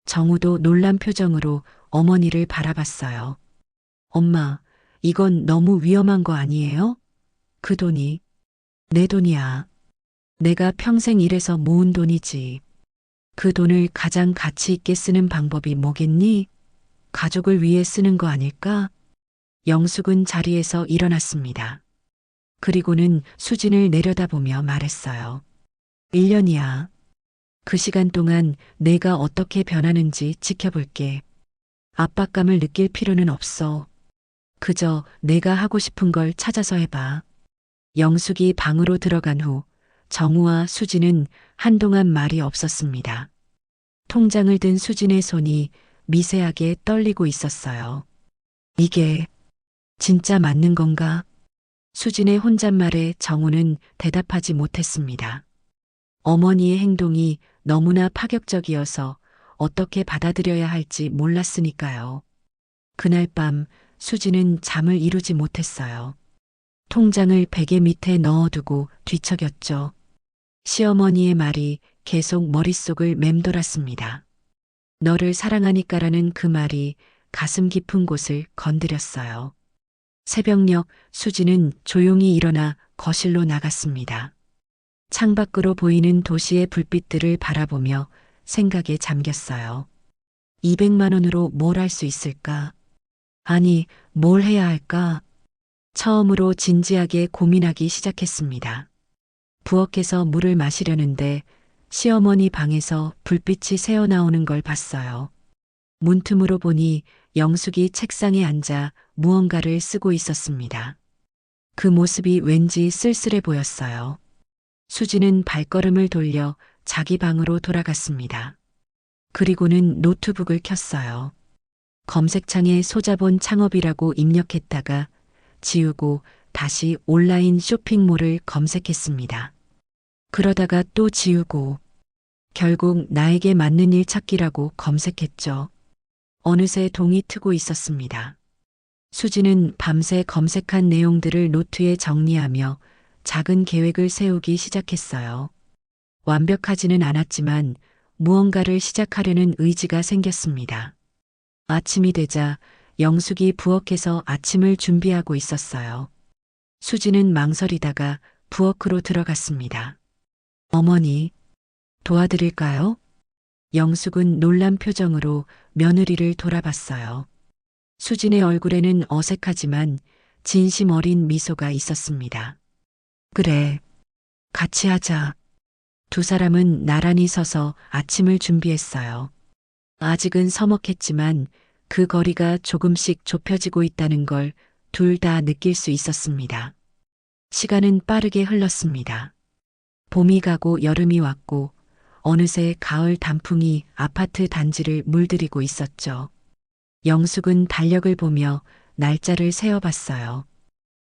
정우도 놀란 표정으로 어머니를 바라봤어요. 엄마, 이건 너무 위험한 거 아니에요? 그 돈이 내 돈이야. 내가 평생 일해서 모은 돈이지. 그 돈을 가장 가치 있게 쓰는 방법이 뭐겠니? 가족을 위해 쓰는 거 아닐까? 영숙은 자리에서 일어났습니다. 그리고는 수진을 내려다보며 말했어요. 1년이야. 그 시간 동안 내가 어떻게 변하는지 지켜볼게. 압박감을 느낄 필요는 없어. 그저 내가 하고 싶은 걸 찾아서 해봐. 영숙이 방으로 들어간 후 정우와 수진은 한동안 말이 없었습니다. 통장을 든 수진의 손이 미세하게 떨리고 있었어요. 이게 진짜 맞는 건가? 수진의 혼잣말에 정우는 대답하지 못했습니다. 어머니의 행동이 너무나 파격적이어서 어떻게 받아들여야 할지 몰랐으니까요. 그날 밤 수진은 잠을 이루지 못했어요. 통장을 베개 밑에 넣어두고 뒤척였죠. 시어머니의 말이 계속 머릿속을 맴돌았습니다. 너를 사랑하니까라는 그 말이 가슴 깊은 곳을 건드렸어요. 새벽녘 수지는 조용히 일어나 거실로 나갔습니다. 창밖으로 보이는 도시의 불빛들을 바라보며 생각에 잠겼어요. 200만 원으로 뭘 할 수 있을까? 아니, 뭘 해야 할까? 처음으로 진지하게 고민하기 시작했습니다. 부엌에서 물을 마시려는데 시어머니 방에서 불빛이 새어나오는 걸 봤어요. 문틈으로 보니 영숙이 책상에 앉아 무언가를 쓰고 있었습니다. 그 모습이 왠지 쓸쓸해 보였어요. 수지는 발걸음을 돌려 자기 방으로 돌아갔습니다. 그리고는 노트북을 켰어요. 검색창에 소자본 창업이라고 입력했다가 지우고 다시 온라인 쇼핑몰을 검색했습니다. 그러다가 또 지우고 결국 나에게 맞는 일 찾기라고 검색했죠. 어느새 동이 트고 있었습니다. 수지는 밤새 검색한 내용들을 노트에 정리하며 작은 계획을 세우기 시작했어요. 완벽하지는 않았지만 무언가를 시작하려는 의지가 생겼습니다. 아침이 되자 영숙이 부엌에서 아침을 준비하고 있었어요. 수지는 망설이다가 부엌으로 들어갔습니다. 어머니, 도와드릴까요? 영숙은 놀란 표정으로 며느리를 돌아봤어요. 수진의 얼굴에는 어색하지만 진심 어린 미소가 있었습니다. 그래, 같이 하자. 두 사람은 나란히 서서 아침을 준비했어요. 아직은 서먹했지만 그 거리가 조금씩 좁혀지고 있다는 걸 둘 다 느낄 수 있었습니다. 시간은 빠르게 흘렀습니다. 봄이 가고 여름이 왔고 어느새 가을 단풍이 아파트 단지를 물들이고 있었죠. 영숙은 달력을 보며 날짜를 세어봤어요.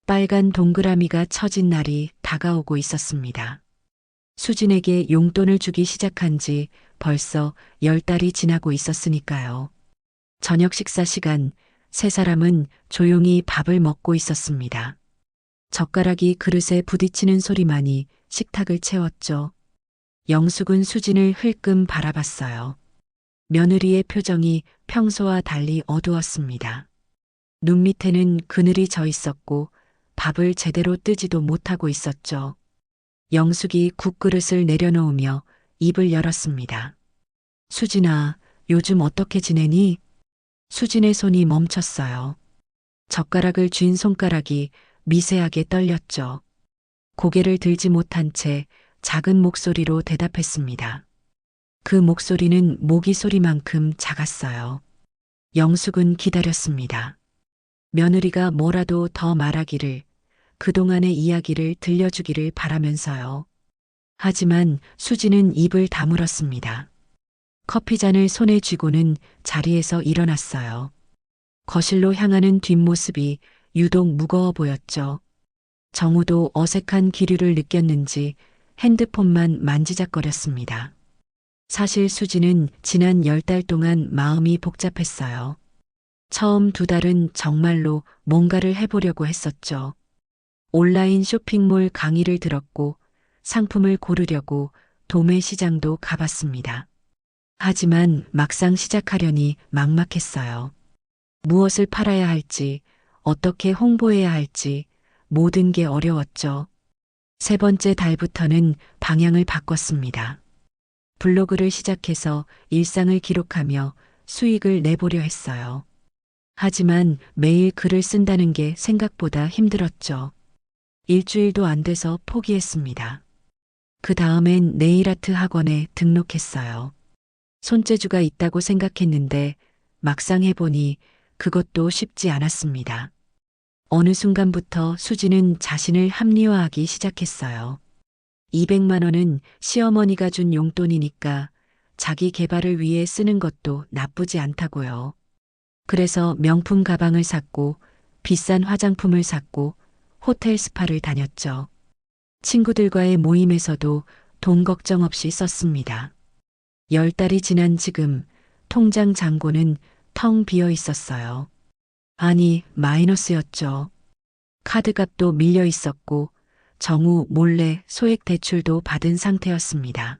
빨간 동그라미가 쳐진 날이 다가오고 있었습니다. 수진에게 용돈을 주기 시작한 지 벌써 10달이 지나고 있었으니까요. 저녁 식사 시간, 세 사람은 조용히 밥을 먹고 있었습니다. 젓가락이 그릇에 부딪히는 소리만이 식탁을 채웠죠. 영숙은 수진을 흘끔 바라봤어요. 며느리의 표정이 평소와 달리 어두웠습니다. 눈 밑에는 그늘이 져 있었고 밥을 제대로 뜨지도 못하고 있었죠. 영숙이 국그릇을 내려놓으며 입을 열었습니다. 수진아, 요즘 어떻게 지내니? 수진의 손이 멈췄어요. 젓가락을 쥔 손가락이 미세하게 떨렸죠. 고개를 들지 못한 채 작은 목소리로 대답했습니다. 그 목소리는 모기 소리만큼 작았어요. 영숙은 기다렸습니다. 며느리가 뭐라도 더 말하기를, 그동안의 이야기를 들려주기를 바라면서요. 하지만 수지는 입을 다물었습니다. 커피잔을 손에 쥐고는 자리에서 일어났어요. 거실로 향하는 뒷모습이 유독 무거워 보였죠. 정우도 어색한 기류를 느꼈는지 핸드폰만 만지작거렸습니다. 사실 수지는 지난 10달 동안 마음이 복잡했어요. 처음 2달은 정말로 뭔가를 해보려고 했었죠. 온라인 쇼핑몰 강의를 들었고 상품을 고르려고 도매 시장도 가봤습니다. 하지만 막상 시작하려니 막막했어요. 무엇을 팔아야 할지, 어떻게 홍보해야 할지 모든 게 어려웠죠. 세 번째 달부터는 방향을 바꿨습니다. 블로그를 시작해서 일상을 기록하며 수익을 내보려 했어요. 하지만 매일 글을 쓴다는 게 생각보다 힘들었죠. 일주일도 안 돼서 포기했습니다. 그 다음엔 네일아트 학원에 등록했어요. 손재주가 있다고 생각했는데 막상 해보니 그것도 쉽지 않았습니다. 어느 순간부터 수지는 자신을 합리화하기 시작했어요. 200만 원은 시어머니가 준 용돈이니까 자기 개발을 위해 쓰는 것도 나쁘지 않다고요. 그래서 명품 가방을 샀고 비싼 화장품을 샀고 호텔 스파를 다녔죠. 친구들과의 모임에서도 돈 걱정 없이 썼습니다. 10달이 지난 지금 통장 잔고는 텅 비어 있었어요. 아니, 마이너스였죠. 카드값도 밀려 있었고 정우 몰래 소액 대출도 받은 상태였습니다.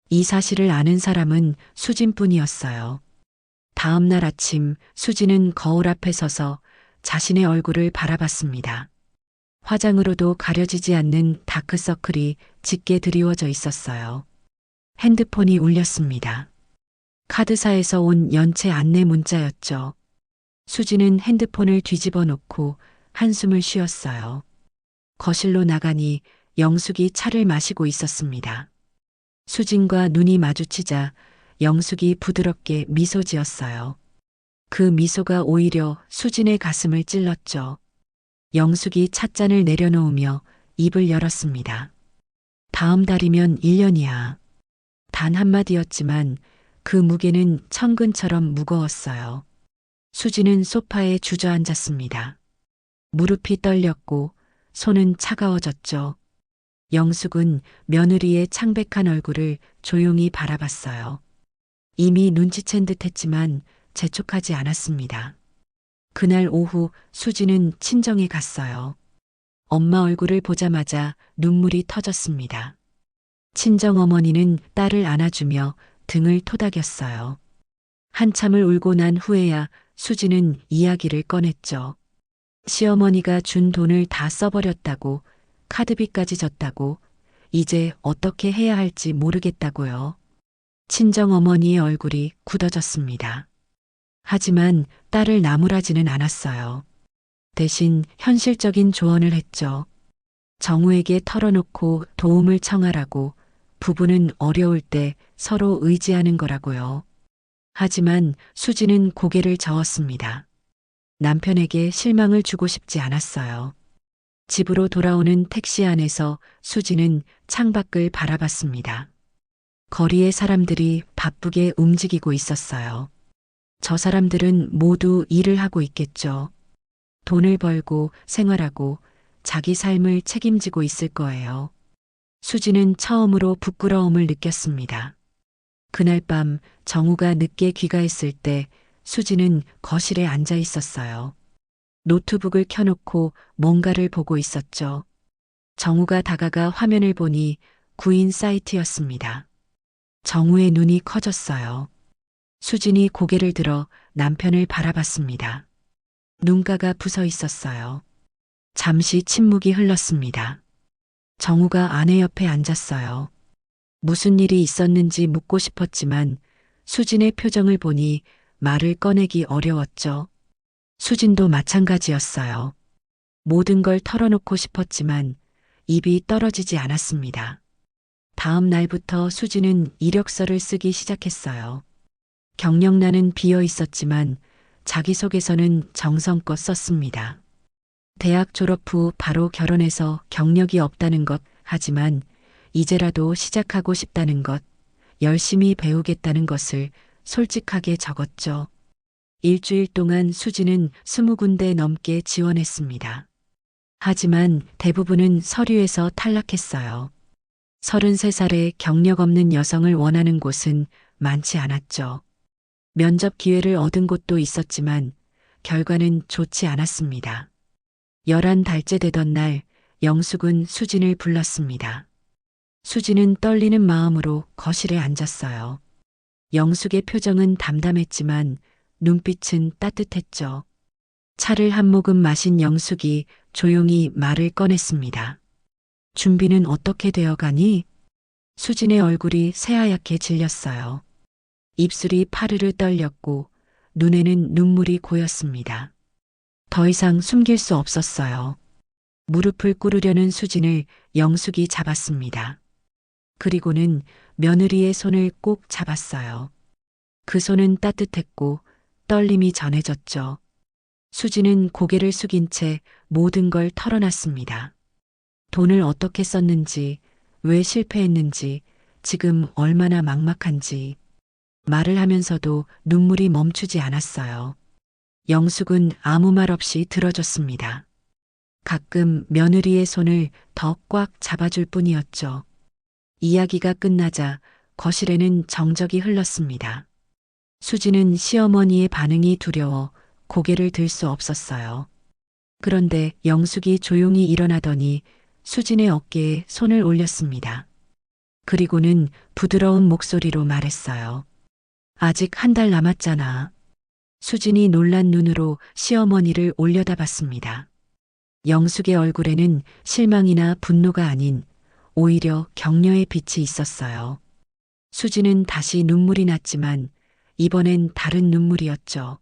이 사실을 아는 사람은 수진뿐이었어요. 다음 날 아침 수진은 거울 앞에 서서 자신의 얼굴을 바라봤습니다. 화장으로도 가려지지 않는 다크서클이 짙게 드리워져 있었어요. 핸드폰이 울렸습니다. 카드사에서 온 연체 안내 문자였죠. 수지는 핸드폰을 뒤집어 놓고 한숨을 쉬었어요. 거실로 나가니 영숙이 차를 마시고 있었습니다. 수진과 눈이 마주치자 영숙이 부드럽게 미소 지었어요. 그 미소가 오히려 수진의 가슴을 찔렀죠. 영숙이 찻잔을 내려놓으며 입을 열었습니다. 다음 달이면 1년이야. 단 한마디였지만 그 무게는 천근처럼 무거웠어요. 수지는 소파에 주저앉았습니다. 무릎이 떨렸고 손은 차가워졌죠. 영숙은 며느리의 창백한 얼굴을 조용히 바라봤어요. 이미 눈치챈 듯 했지만 재촉하지 않았습니다. 그날 오후 수지는 친정에 갔어요. 엄마 얼굴을 보자마자 눈물이 터졌습니다. 친정 어머니는 딸을 안아주며 등을 토닥였어요. 한참을 울고 난 후에야 수지는 이야기를 꺼냈죠. 시어머니가 준 돈을 다 써버렸다고, 카드비까지 졌다고, 이제 어떻게 해야 할지 모르겠다고요. 친정 어머니의 얼굴이 굳어졌습니다. 하지만 딸을 나무라지는 않았어요. 대신 현실적인 조언을 했죠. 정우에게 털어놓고 도움을 청하라고, 부부는 어려울 때 서로 의지하는 거라고요. 하지만 수지는 고개를 저었습니다. 남편에게 실망을 주고 싶지 않았어요. 집으로 돌아오는 택시 안에서 수지는 창밖을 바라봤습니다. 거리의 사람들이 바쁘게 움직이고 있었어요. 저 사람들은 모두 일을 하고 있겠죠. 돈을 벌고 생활하고 자기 삶을 책임지고 있을 거예요. 수지는 처음으로 부끄러움을 느꼈습니다. 그날 밤 정우가 늦게 귀가했을 때 수지는 거실에 앉아 있었어요. 노트북을 켜놓고 뭔가를 보고 있었죠. 정우가 다가가 화면을 보니 구인 사이트였습니다. 정우의 눈이 커졌어요. 수진이 고개를 들어 남편을 바라봤습니다. 눈가가 부서 있었어요. 잠시 침묵이 흘렀습니다. 정우가 아내 옆에 앉았어요. 무슨 일이 있었는지 묻고 싶었지만 수진의 표정을 보니 말을 꺼내기 어려웠죠. 수진도 마찬가지였어요. 모든 걸 털어놓고 싶었지만 입이 떨어지지 않았습니다. 다음 날부터 수진은 이력서를 쓰기 시작했어요. 경력란은 비어 있었지만 자기소개서는 정성껏 썼습니다. 대학 졸업 후 바로 결혼해서 경력이 없다는 것, 하지만 이제라도 시작하고 싶다는 것, 열심히 배우겠다는 것을 솔직하게 적었죠. 일주일 동안 수지는 20군데 넘게 지원했습니다. 하지만 대부분은 서류에서 탈락했어요. 33살의 경력 없는 여성을 원하는 곳은 많지 않았죠. 면접 기회를 얻은 곳도 있었지만 결과는 좋지 않았습니다. 11달째 되던 날 영숙은 수진을 불렀습니다. 수진은 떨리는 마음으로 거실에 앉았어요. 영숙의 표정은 담담했지만 눈빛은 따뜻했죠. 차를 한 모금 마신 영숙이 조용히 말을 꺼냈습니다. 준비는 어떻게 되어가니? 수진의 얼굴이 새하얗게 질렸어요. 입술이 파르르 떨렸고 눈에는 눈물이 고였습니다. 더 이상 숨길 수 없었어요. 무릎을 꿇으려는 수진을 영숙이 잡았습니다. 그리고는 며느리의 손을 꼭 잡았어요. 그 손은 따뜻했고 떨림이 전해졌죠. 수진은 고개를 숙인 채 모든 걸 털어놨습니다. 돈을 어떻게 썼는지, 왜 실패했는지, 지금 얼마나 막막한지. 말을 하면서도 눈물이 멈추지 않았어요. 영숙은 아무 말 없이 들어줬습니다. 가끔 며느리의 손을 더 꽉 잡아줄 뿐이었죠. 이야기가 끝나자 거실에는 정적이 흘렀습니다. 수지는 시어머니의 반응이 두려워 고개를 들 수 없었어요. 그런데 영숙이 조용히 일어나더니 수진의 어깨에 손을 올렸습니다. 그리고는 부드러운 목소리로 말했어요. 아직 한 달 남았잖아. 수진이 놀란 눈으로 시어머니를 올려다봤습니다. 영숙의 얼굴에는 실망이나 분노가 아닌 오히려 격려의 빛이 있었어요. 수진은 다시 눈물이 났지만 이번엔 다른 눈물이었죠.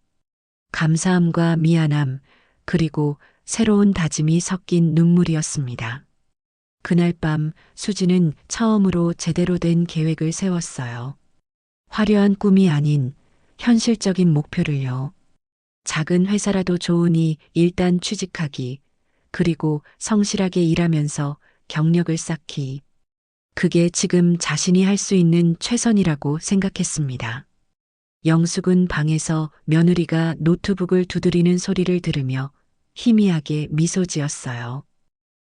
감사함과 미안함, 그리고 새로운 다짐이 섞인 눈물이었습니다. 그날 밤 수진은 처음으로 제대로 된 계획을 세웠어요. 화려한 꿈이 아닌 현실적인 목표를요. 작은 회사라도 좋으니 일단 취직하기, 그리고 성실하게 일하면서 경력을 쌓기. 그게 지금 자신이 할 수 있는 최선이라고 생각했습니다. 영숙은 방에서 며느리가 노트북을 두드리는 소리를 들으며 희미하게 미소 지었어요.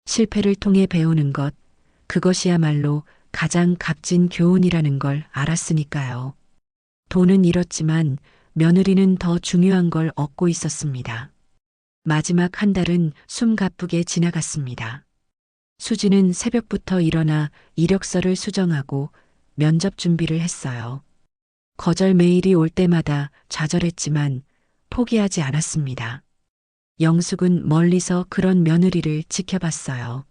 실패를 통해 배우는 것, 그것이야말로 가장 값진 교훈이라는 걸 알았으니까요. 돈은 잃었지만 며느리는 더 중요한 걸 얻고 있었습니다. 마지막 한 달은 숨가쁘게 지나갔습니다. 수지는 새벽부터 일어나 이력서를 수정하고 면접 준비를 했어요. 거절 메일이 올 때마다 좌절했지만 포기하지 않았습니다. 영숙은 멀리서 그런 며느리를 지켜봤어요.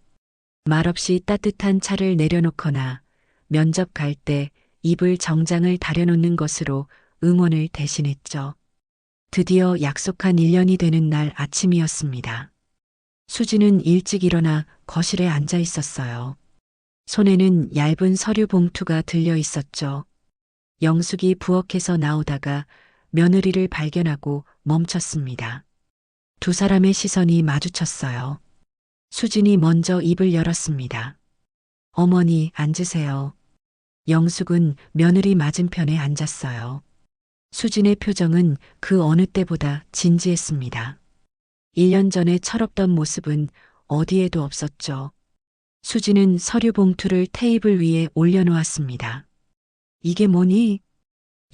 말없이 따뜻한 차를 내려놓거나 면접 갈 때 입을 정장을 다려놓는 것으로 응원을 대신했죠. 드디어 약속한 1년이 되는 날 아침이었습니다. 수지는 일찍 일어나 거실에 앉아 있었어요. 손에는 얇은 서류 봉투가 들려 있었죠. 영숙이 부엌에서 나오다가 며느리를 발견하고 멈췄습니다. 두 사람의 시선이 마주쳤어요. 수진이 먼저 입을 열었습니다. 어머니, 앉으세요. 영숙은 며느리 맞은편에 앉았어요. 수진의 표정은 그 어느 때보다 진지했습니다. 1년 전에 철없던 모습은 어디에도 없었죠. 수지는 서류 봉투를 테이블 위에 올려놓았습니다. 이게 뭐니?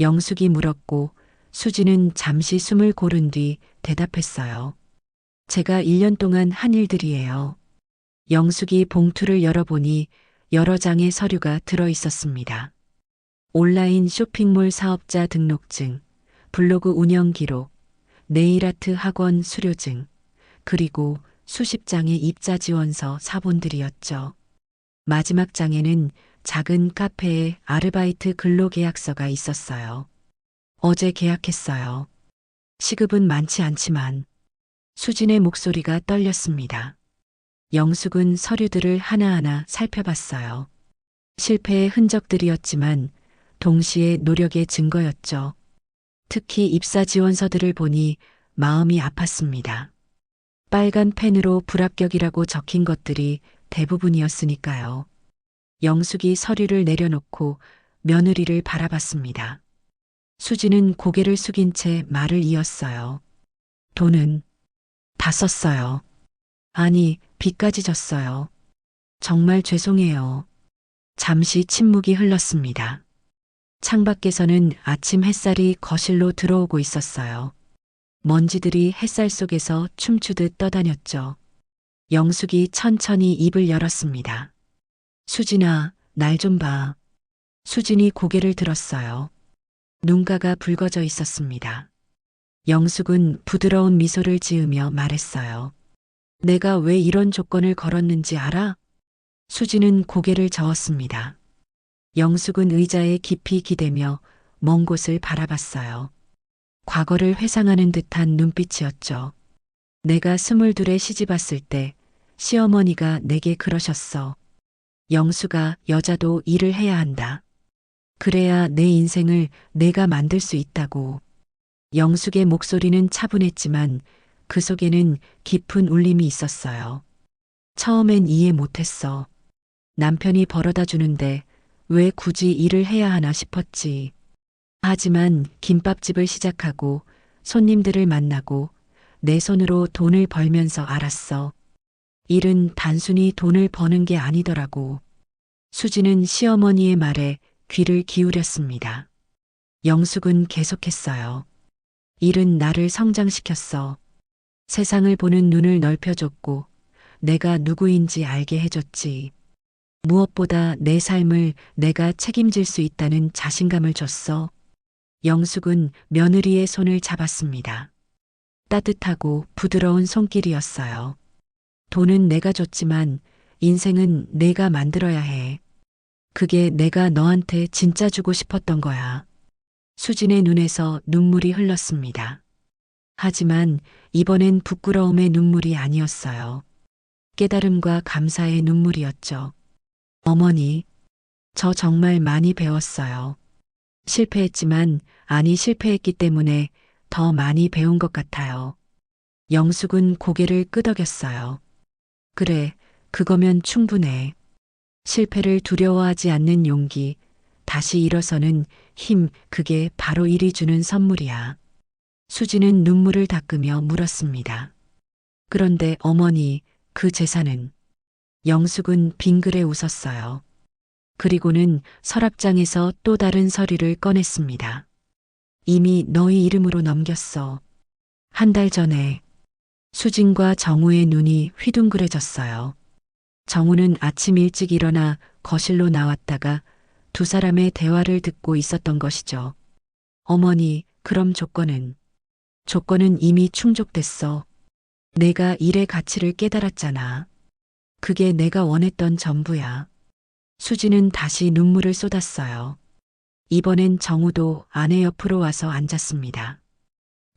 영숙이 물었고 수지는 잠시 숨을 고른 뒤 대답했어요. 제가 1년 동안 한 일들이에요. 영숙이 봉투를 열어보니 여러 장의 서류가 들어 있었습니다. 온라인 쇼핑몰 사업자 등록증, 블로그 운영 기록, 네일아트 학원 수료증, 그리고 수십 장의 입사 지원서 사본들이었죠. 마지막 장에는 작은 카페에 아르바이트 근로 계약서가 있었어요. 어제 계약했어요. 시급은 많지 않지만 수진의 목소리가 떨렸습니다. 영숙은 서류들을 하나하나 살펴봤어요. 실패의 흔적들이었지만 동시에 노력의 증거였죠. 특히 입사 지원서들을 보니 마음이 아팠습니다. 빨간 펜으로 불합격이라고 적힌 것들이 대부분이었으니까요. 영숙이 서류를 내려놓고 며느리를 바라봤습니다. 수지는 고개를 숙인 채 말을 이었어요. 돈은 다 썼어요. 아니, 빚까지 졌어요. 정말 죄송해요. 잠시 침묵이 흘렀습니다. 창밖에서는 아침 햇살이 거실로 들어오고 있었어요. 먼지들이 햇살 속에서 춤추듯 떠다녔죠. 영숙이 천천히 입을 열었습니다. 수진아, 날 좀 봐. 수진이 고개를 들었어요. 눈가가 붉어져 있었습니다. 영숙은 부드러운 미소를 지으며 말했어요. 내가 왜 이런 조건을 걸었는지 알아? 수진은 고개를 저었습니다. 영숙은 의자에 깊이 기대며 먼 곳을 바라봤어요. 과거를 회상하는 듯한 눈빛이었죠. 내가 22에 시집 왔을 때 시어머니가 내게 그러셨어. 영수가 여자도 일을 해야 한다. 그래야 내 인생을 내가 만들 수 있다고. 영숙의 목소리는 차분했지만 그 속에는 깊은 울림이 있었어요. 처음엔 이해 못했어. 남편이 벌어다 주는데 왜 굳이 일을 해야 하나 싶었지. 하지만 김밥집을 시작하고 손님들을 만나고 내 손으로 돈을 벌면서 알았어. 일은 단순히 돈을 버는 게 아니더라고. 수지는 시어머니의 말에 귀를 기울였습니다. 영숙은 계속했어요. 일은 나를 성장시켰어. 세상을 보는 눈을 넓혀줬고 내가 누구인지 알게 해줬지. 무엇보다 내 삶을 내가 책임질 수 있다는 자신감을 줬어. 영숙은 며느리의 손을 잡았습니다. 따뜻하고 부드러운 손길이었어요. 돈은 내가 줬지만 인생은 내가 만들어야 해. 그게 내가 너한테 진짜 주고 싶었던 거야. 수진의 눈에서 눈물이 흘렀습니다. 하지만 이번엔 부끄러움의 눈물이 아니었어요. 깨달음과 감사의 눈물이었죠. 어머니, 저 정말 많이 배웠어요. 실패했지만 아니 실패했기 때문에 더 많이 배운 것 같아요. 영숙은 고개를 끄덕였어요. 그래, 그거면 충분해. 실패를 두려워하지 않는 용기, 다시 일어서는 힘, 그게 바로 일이 주는 선물이야. 수지는 눈물을 닦으며 물었습니다. 그런데 어머니, 그 재산은? 영숙은 빙그레 웃었어요. 그리고는 서랍장에서 또 다른 서류를 꺼냈습니다. 이미 너희 이름으로 넘겼어. 한 달 전에. 수진과 정우의 눈이 휘둥그레졌어요. 정우는 아침 일찍 일어나 거실로 나왔다가 두 사람의 대화를 듣고 있었던 것이죠. 어머니, 그럼 조건은? 조건은 이미 충족됐어. 내가 일의 가치를 깨달았잖아. 그게 내가 원했던 전부야. 수지는 다시 눈물을 쏟았어요. 이번엔 정우도 아내 옆으로 와서 앉았습니다.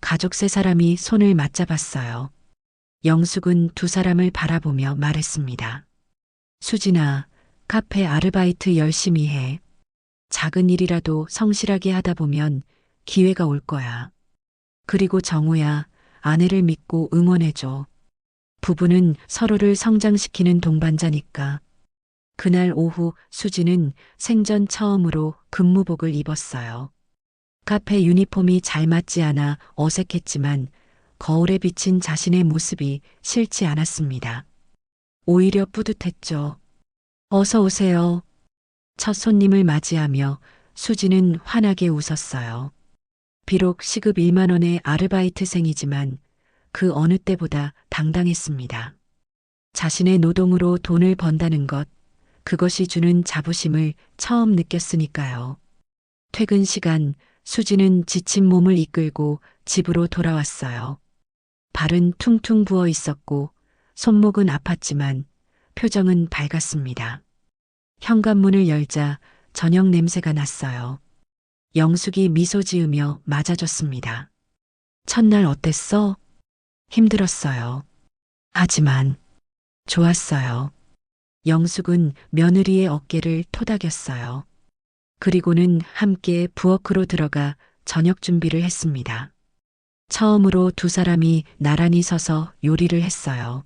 가족 세 사람이 손을 맞잡았어요. 영숙은 두 사람을 바라보며 말했습니다. 수진아, 카페 아르바이트 열심히 해. 작은 일이라도 성실하게 하다 보면 기회가 올 거야. 그리고 정우야, 아내를 믿고 응원해줘. 부부는 서로를 성장시키는 동반자니까. 그날 오후 수지는 생전 처음으로 근무복을 입었어요. 카페 유니폼이 잘 맞지 않아 어색했지만 거울에 비친 자신의 모습이 싫지 않았습니다. 오히려 뿌듯했죠. 어서 오세요. 첫 손님을 맞이하며 수지는 환하게 웃었어요. 비록 시급 1만 원의 아르바이트생이지만 그 어느 때보다 당당했습니다. 자신의 노동으로 돈을 번다는 것, 그것이 주는 자부심을 처음 느꼈으니까요. 퇴근 시간, 수지는 지친 몸을 이끌고 집으로 돌아왔어요. 발은 퉁퉁 부어 있었고 손목은 아팠지만 표정은 밝았습니다. 현관문을 열자 저녁 냄새가 났어요. 영숙이 미소 지으며 맞아줬습니다. 첫날 어땠어? 힘들었어요. 하지만 좋았어요. 영숙은 며느리의 어깨를 토닥였어요. 그리고는 함께 부엌으로 들어가 저녁 준비를 했습니다. 처음으로 두 사람이 나란히 서서 요리를 했어요.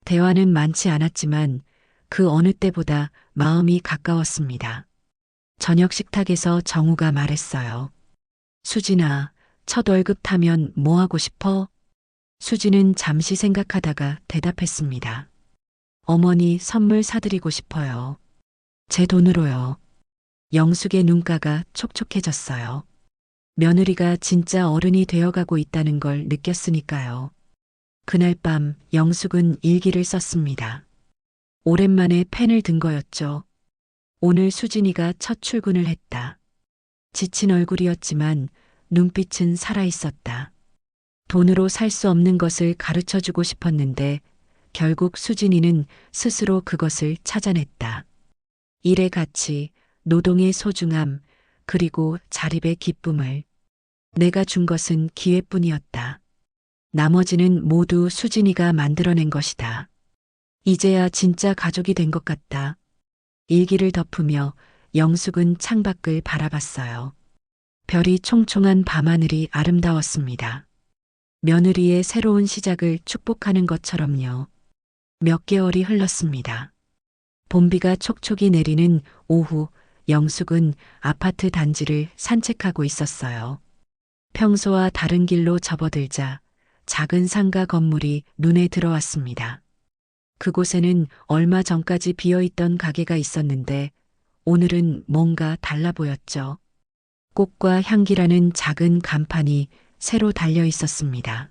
대화는 많지 않았지만 그 어느 때보다 마음이 가까웠습니다. 저녁 식탁에서 정우가 말했어요. 수진아, 첫 월급 타면 뭐 하고 싶어? 수지는 잠시 생각하다가 대답했습니다. 어머니 선물 사드리고 싶어요. 제 돈으로요. 영숙의 눈가가 촉촉해졌어요. 며느리가 진짜 어른이 되어가고 있다는 걸 느꼈으니까요. 그날 밤 영숙은 일기를 썼습니다. 오랜만에 펜을 든 거였죠. 오늘 수진이가 첫 출근을 했다. 지친 얼굴이었지만 눈빛은 살아있었다. 돈으로 살 수 없는 것을 가르쳐 주고 싶었는데 결국 수진이는 스스로 그것을 찾아냈다. 일의 가치, 노동의 소중함, 그리고 자립의 기쁨을. 내가 준 것은 기회뿐이었다. 나머지는 모두 수진이가 만들어낸 것이다. 이제야 진짜 가족이 된 것 같다. 일기를 덮으며 영숙은 창밖을 바라봤어요. 별이 총총한 밤하늘이 아름다웠습니다. 며느리의 새로운 시작을 축복하는 것처럼요. 몇 개월이 흘렀습니다. 봄비가 촉촉이 내리는 오후, 영숙은 아파트 단지를 산책하고 있었어요. 평소와 다른 길로 접어들자 작은 상가 건물이 눈에 들어왔습니다. 그곳에는 얼마 전까지 비어있던 가게가 있었는데 오늘은 뭔가 달라 보였죠. 꽃과 향기라는 작은 간판이 새로 달려 있었습니다.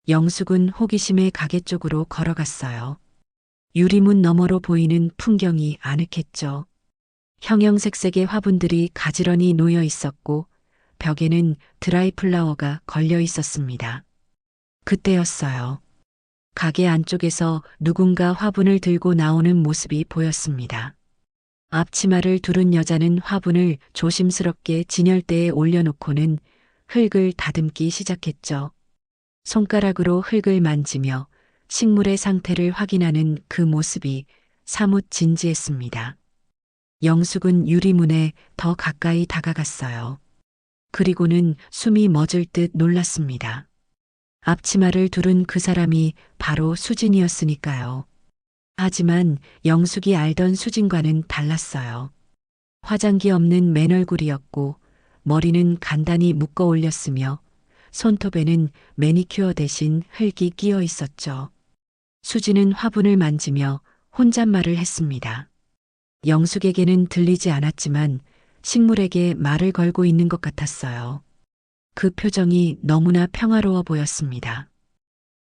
영숙은 호기심에 가게 쪽으로 걸어갔어요. 유리문 너머로 보이는 풍경이 아늑했죠. 형형색색의 화분들이 가지런히 놓여 있었고 벽에는 드라이 플라워가 걸려 있었습니다. 그때였어요. 가게 안쪽에서 누군가 화분을 들고 나오는 모습이 보였습니다. 앞치마를 두른 여자는 화분을 조심스럽게 진열대에 올려놓고는 흙을 다듬기 시작했죠. 손가락으로 흙을 만지며 식물의 상태를 확인하는 그 모습이 사뭇 진지했습니다. 영숙은 유리문에 더 가까이 다가갔어요. 그리고는 숨이 멎을 듯 놀랐습니다. 앞치마를 두른 그 사람이 바로 수진이었으니까요. 하지만 영숙이 알던 수진과는 달랐어요. 화장기 없는 맨얼굴이었고 머리는 간단히 묶어 올렸으며 손톱에는 매니큐어 대신 흙이 끼어 있었죠. 수진은 화분을 만지며 혼잣말을 했습니다. 영숙에게는 들리지 않았지만 식물에게 말을 걸고 있는 것 같았어요. 그 표정이 너무나 평화로워 보였습니다.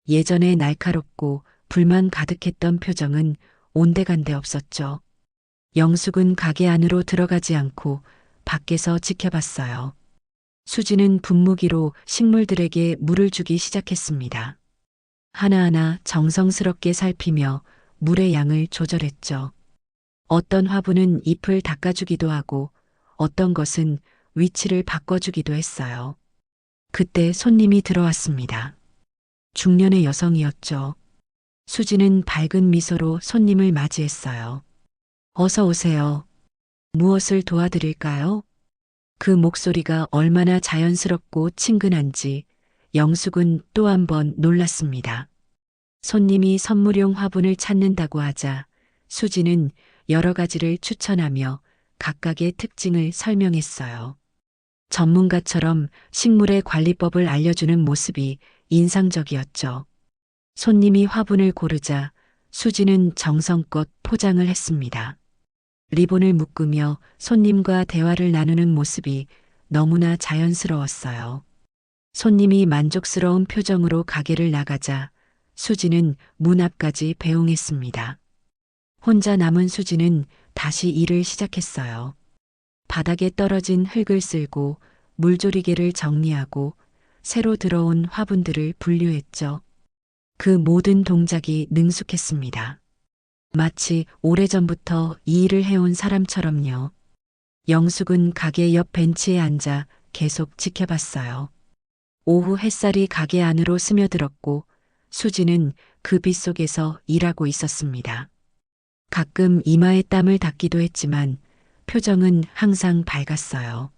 예전에 날카롭고 불만 가득했던 표정은 온데간데 없었죠. 영숙은 가게 안으로 들어가지 않고 밖에서 지켜봤어요. 수지는 분무기로 식물들에게 물을 주기 시작했습니다. 하나하나 정성스럽게 살피며 물의 양을 조절했죠. 어떤 화분은 잎을 닦아주기도 하고 어떤 것은 위치를 바꿔주기도 했어요. 그때 손님이 들어왔습니다. 중년의 여성이었죠. 수지는 밝은 미소로 손님을 맞이했어요. 어서 오세요. 무엇을 도와드릴까요? 그 목소리가 얼마나 자연스럽고 친근한지 영숙은 또 한 번 놀랐습니다. 손님이 선물용 화분을 찾는다고 하자 수지는 여러 가지를 추천하며 각각의 특징을 설명했어요. 전문가처럼 식물의 관리법을 알려주는 모습이 인상적이었죠. 손님이 화분을 고르자 수지는 정성껏 포장을 했습니다. 리본을 묶으며 손님과 대화를 나누는 모습이 너무나 자연스러웠어요. 손님이 만족스러운 표정으로 가게를 나가자 수지는 문 앞까지 배웅했습니다. 혼자 남은 수지는 다시 일을 시작했어요. 바닥에 떨어진 흙을 쓸고 물조리개를 정리하고 새로 들어온 화분들을 분류했죠. 그 모든 동작이 능숙했습니다. 마치 오래전부터 이 일을 해온 사람처럼요. 영숙은 가게 옆 벤치에 앉아 계속 지켜봤어요. 오후 햇살이 가게 안으로 스며들었고 수지는 그 빛 속에서 일하고 있었습니다. 가끔 이마에 땀을 닦기도 했지만 표정은 항상 밝았어요.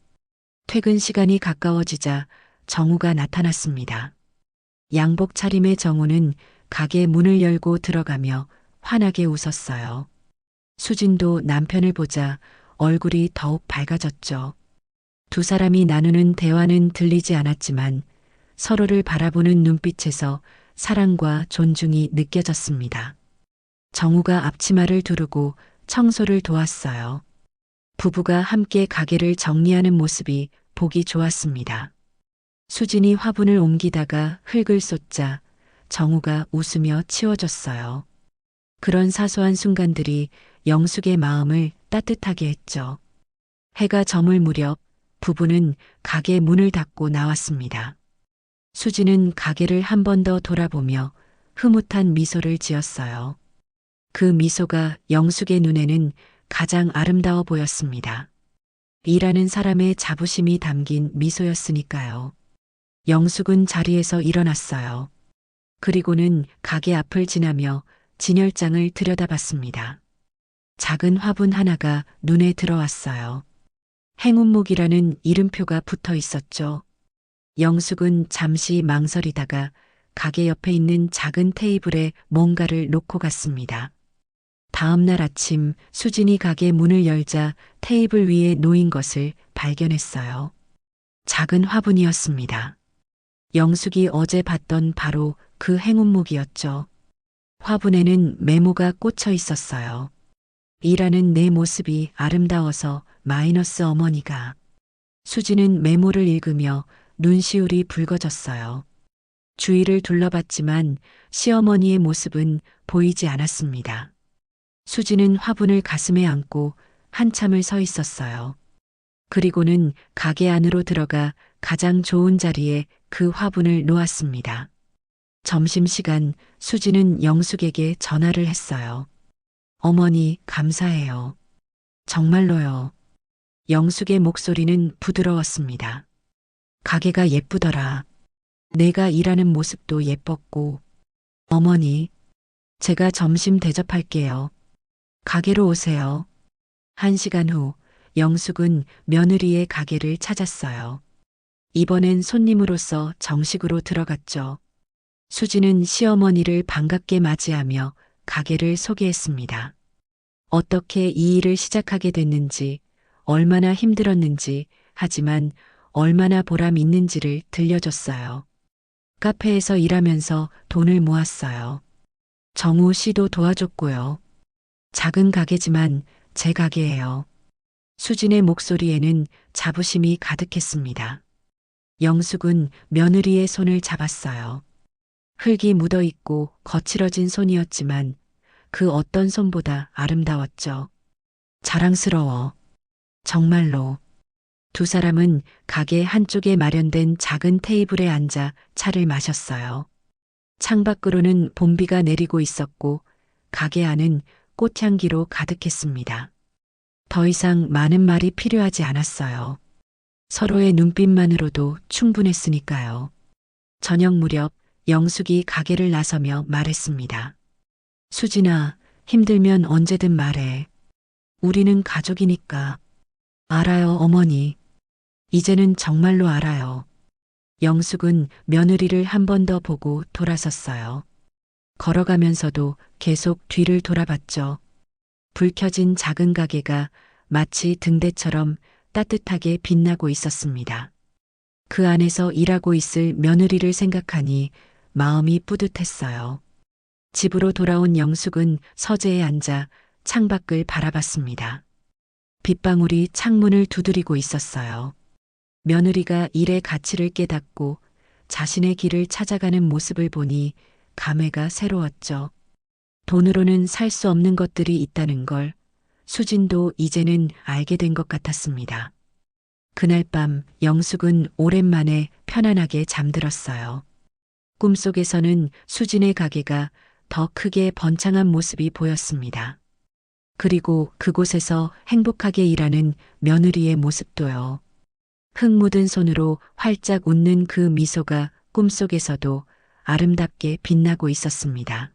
퇴근 시간이 가까워지자 정우가 나타났습니다. 양복 차림의 정우는 가게 문을 열고 들어가며 환하게 웃었어요. 수진도 남편을 보자 얼굴이 더욱 밝아졌죠. 두 사람이 나누는 대화는 들리지 않았지만 서로를 바라보는 눈빛에서 사랑과 존중이 느껴졌습니다. 정우가 앞치마를 두르고 청소를 도왔어요. 부부가 함께 가게를 정리하는 모습이 보기 좋았습니다. 수진이 화분을 옮기다가 흙을 쏟자 정우가 웃으며 치워줬어요. 그런 사소한 순간들이 영숙의 마음을 따뜻하게 했죠. 해가 저물 무렵 부부는 가게 문을 닫고 나왔습니다. 수지는 가게를 한 번 더 돌아보며 흐뭇한 미소를 지었어요. 그 미소가 영숙의 눈에는 가장 아름다워 보였습니다. 일하는 사람의 자부심이 담긴 미소였으니까요. 영숙은 자리에서 일어났어요. 그리고는 가게 앞을 지나며 진열장을 들여다봤습니다. 작은 화분 하나가 눈에 들어왔어요. 행운목이라는 이름표가 붙어 있었죠. 영숙은 잠시 망설이다가 가게 옆에 있는 작은 테이블에 뭔가를 놓고 갔습니다. 다음 날 아침 수진이 가게 문을 열자 테이블 위에 놓인 것을 발견했어요. 작은 화분이었습니다. 영숙이 어제 봤던 바로 그 행운목이었죠. 화분에는 메모가 꽂혀 있었어요. 일하는 내 모습이 아름다워서 마이너스 어머니가. 수지는 메모를 읽으며 눈시울이 붉어졌어요. 주위를 둘러봤지만 시어머니의 모습은 보이지 않았습니다. 수지는 화분을 가슴에 안고 한참을 서 있었어요. 그리고는 가게 안으로 들어가 가장 좋은 자리에 그 화분을 놓았습니다. 점심시간 수지는 영숙에게 전화를 했어요. 어머니, 감사해요. 정말로요. 영숙의 목소리는 부드러웠습니다. 가게가 예쁘더라. 내가 일하는 모습도 예뻤고. 어머니, 제가 점심 대접할게요. 가게로 오세요. 1시간 후 영숙은 며느리의 가게를 찾았어요. 이번엔 손님으로서 정식으로 들어갔죠. 수지는 시어머니를 반갑게 맞이하며 가게를 소개했습니다. 어떻게 이 일을 시작하게 됐는지, 얼마나 힘들었는지, 하지만 얼마나 보람 있는지를 들려줬어요. 카페에서 일하면서 돈을 모았어요. 정우 씨도 도와줬고요. 작은 가게지만 제 가게예요. 수진의 목소리에는 자부심이 가득했습니다. 영숙은 며느리의 손을 잡았어요. 흙이 묻어있고 거칠어진 손이었지만 그 어떤 손보다 아름다웠죠. 자랑스러워. 정말로. 두 사람은 가게 한쪽에 마련된 작은 테이블에 앉아 차를 마셨어요. 창밖으로는 봄비가 내리고 있었고 가게 안은 꽃향기로 가득했습니다. 더 이상 많은 말이 필요하지 않았어요. 서로의 눈빛만으로도 충분했으니까요. 저녁 무렵 영숙이 가게를 나서며 말했습니다. 수진아, 힘들면 언제든 말해. 우리는 가족이니까. 알아요, 어머니. 이제는 정말로 알아요. 영숙은 며느리를 한 번 더 보고 돌아섰어요. 걸어가면서도 계속 뒤를 돌아봤죠. 불 켜진 작은 가게가 마치 등대처럼 따뜻하게 빛나고 있었습니다. 그 안에서 일하고 있을 며느리를 생각하니 마음이 뿌듯했어요. 집으로 돌아온 영숙은 서재에 앉아 창밖을 바라봤습니다. 빗방울이 창문을 두드리고 있었어요. 며느리가 일의 가치를 깨닫고 자신의 길을 찾아가는 모습을 보니 감회가 새로웠죠. 돈으로는 살 수 없는 것들이 있다는 걸 수진도 이제는 알게 된 것 같았습니다. 그날 밤 영숙은 오랜만에 편안하게 잠들었어요. 꿈속에서는 수진의 가게가 더 크게 번창한 모습이 보였습니다. 그리고 그곳에서 행복하게 일하는 며느리의 모습도요. 흙 묻은 손으로 활짝 웃는 그 미소가 꿈속에서도 아름답게 빛나고 있었습니다.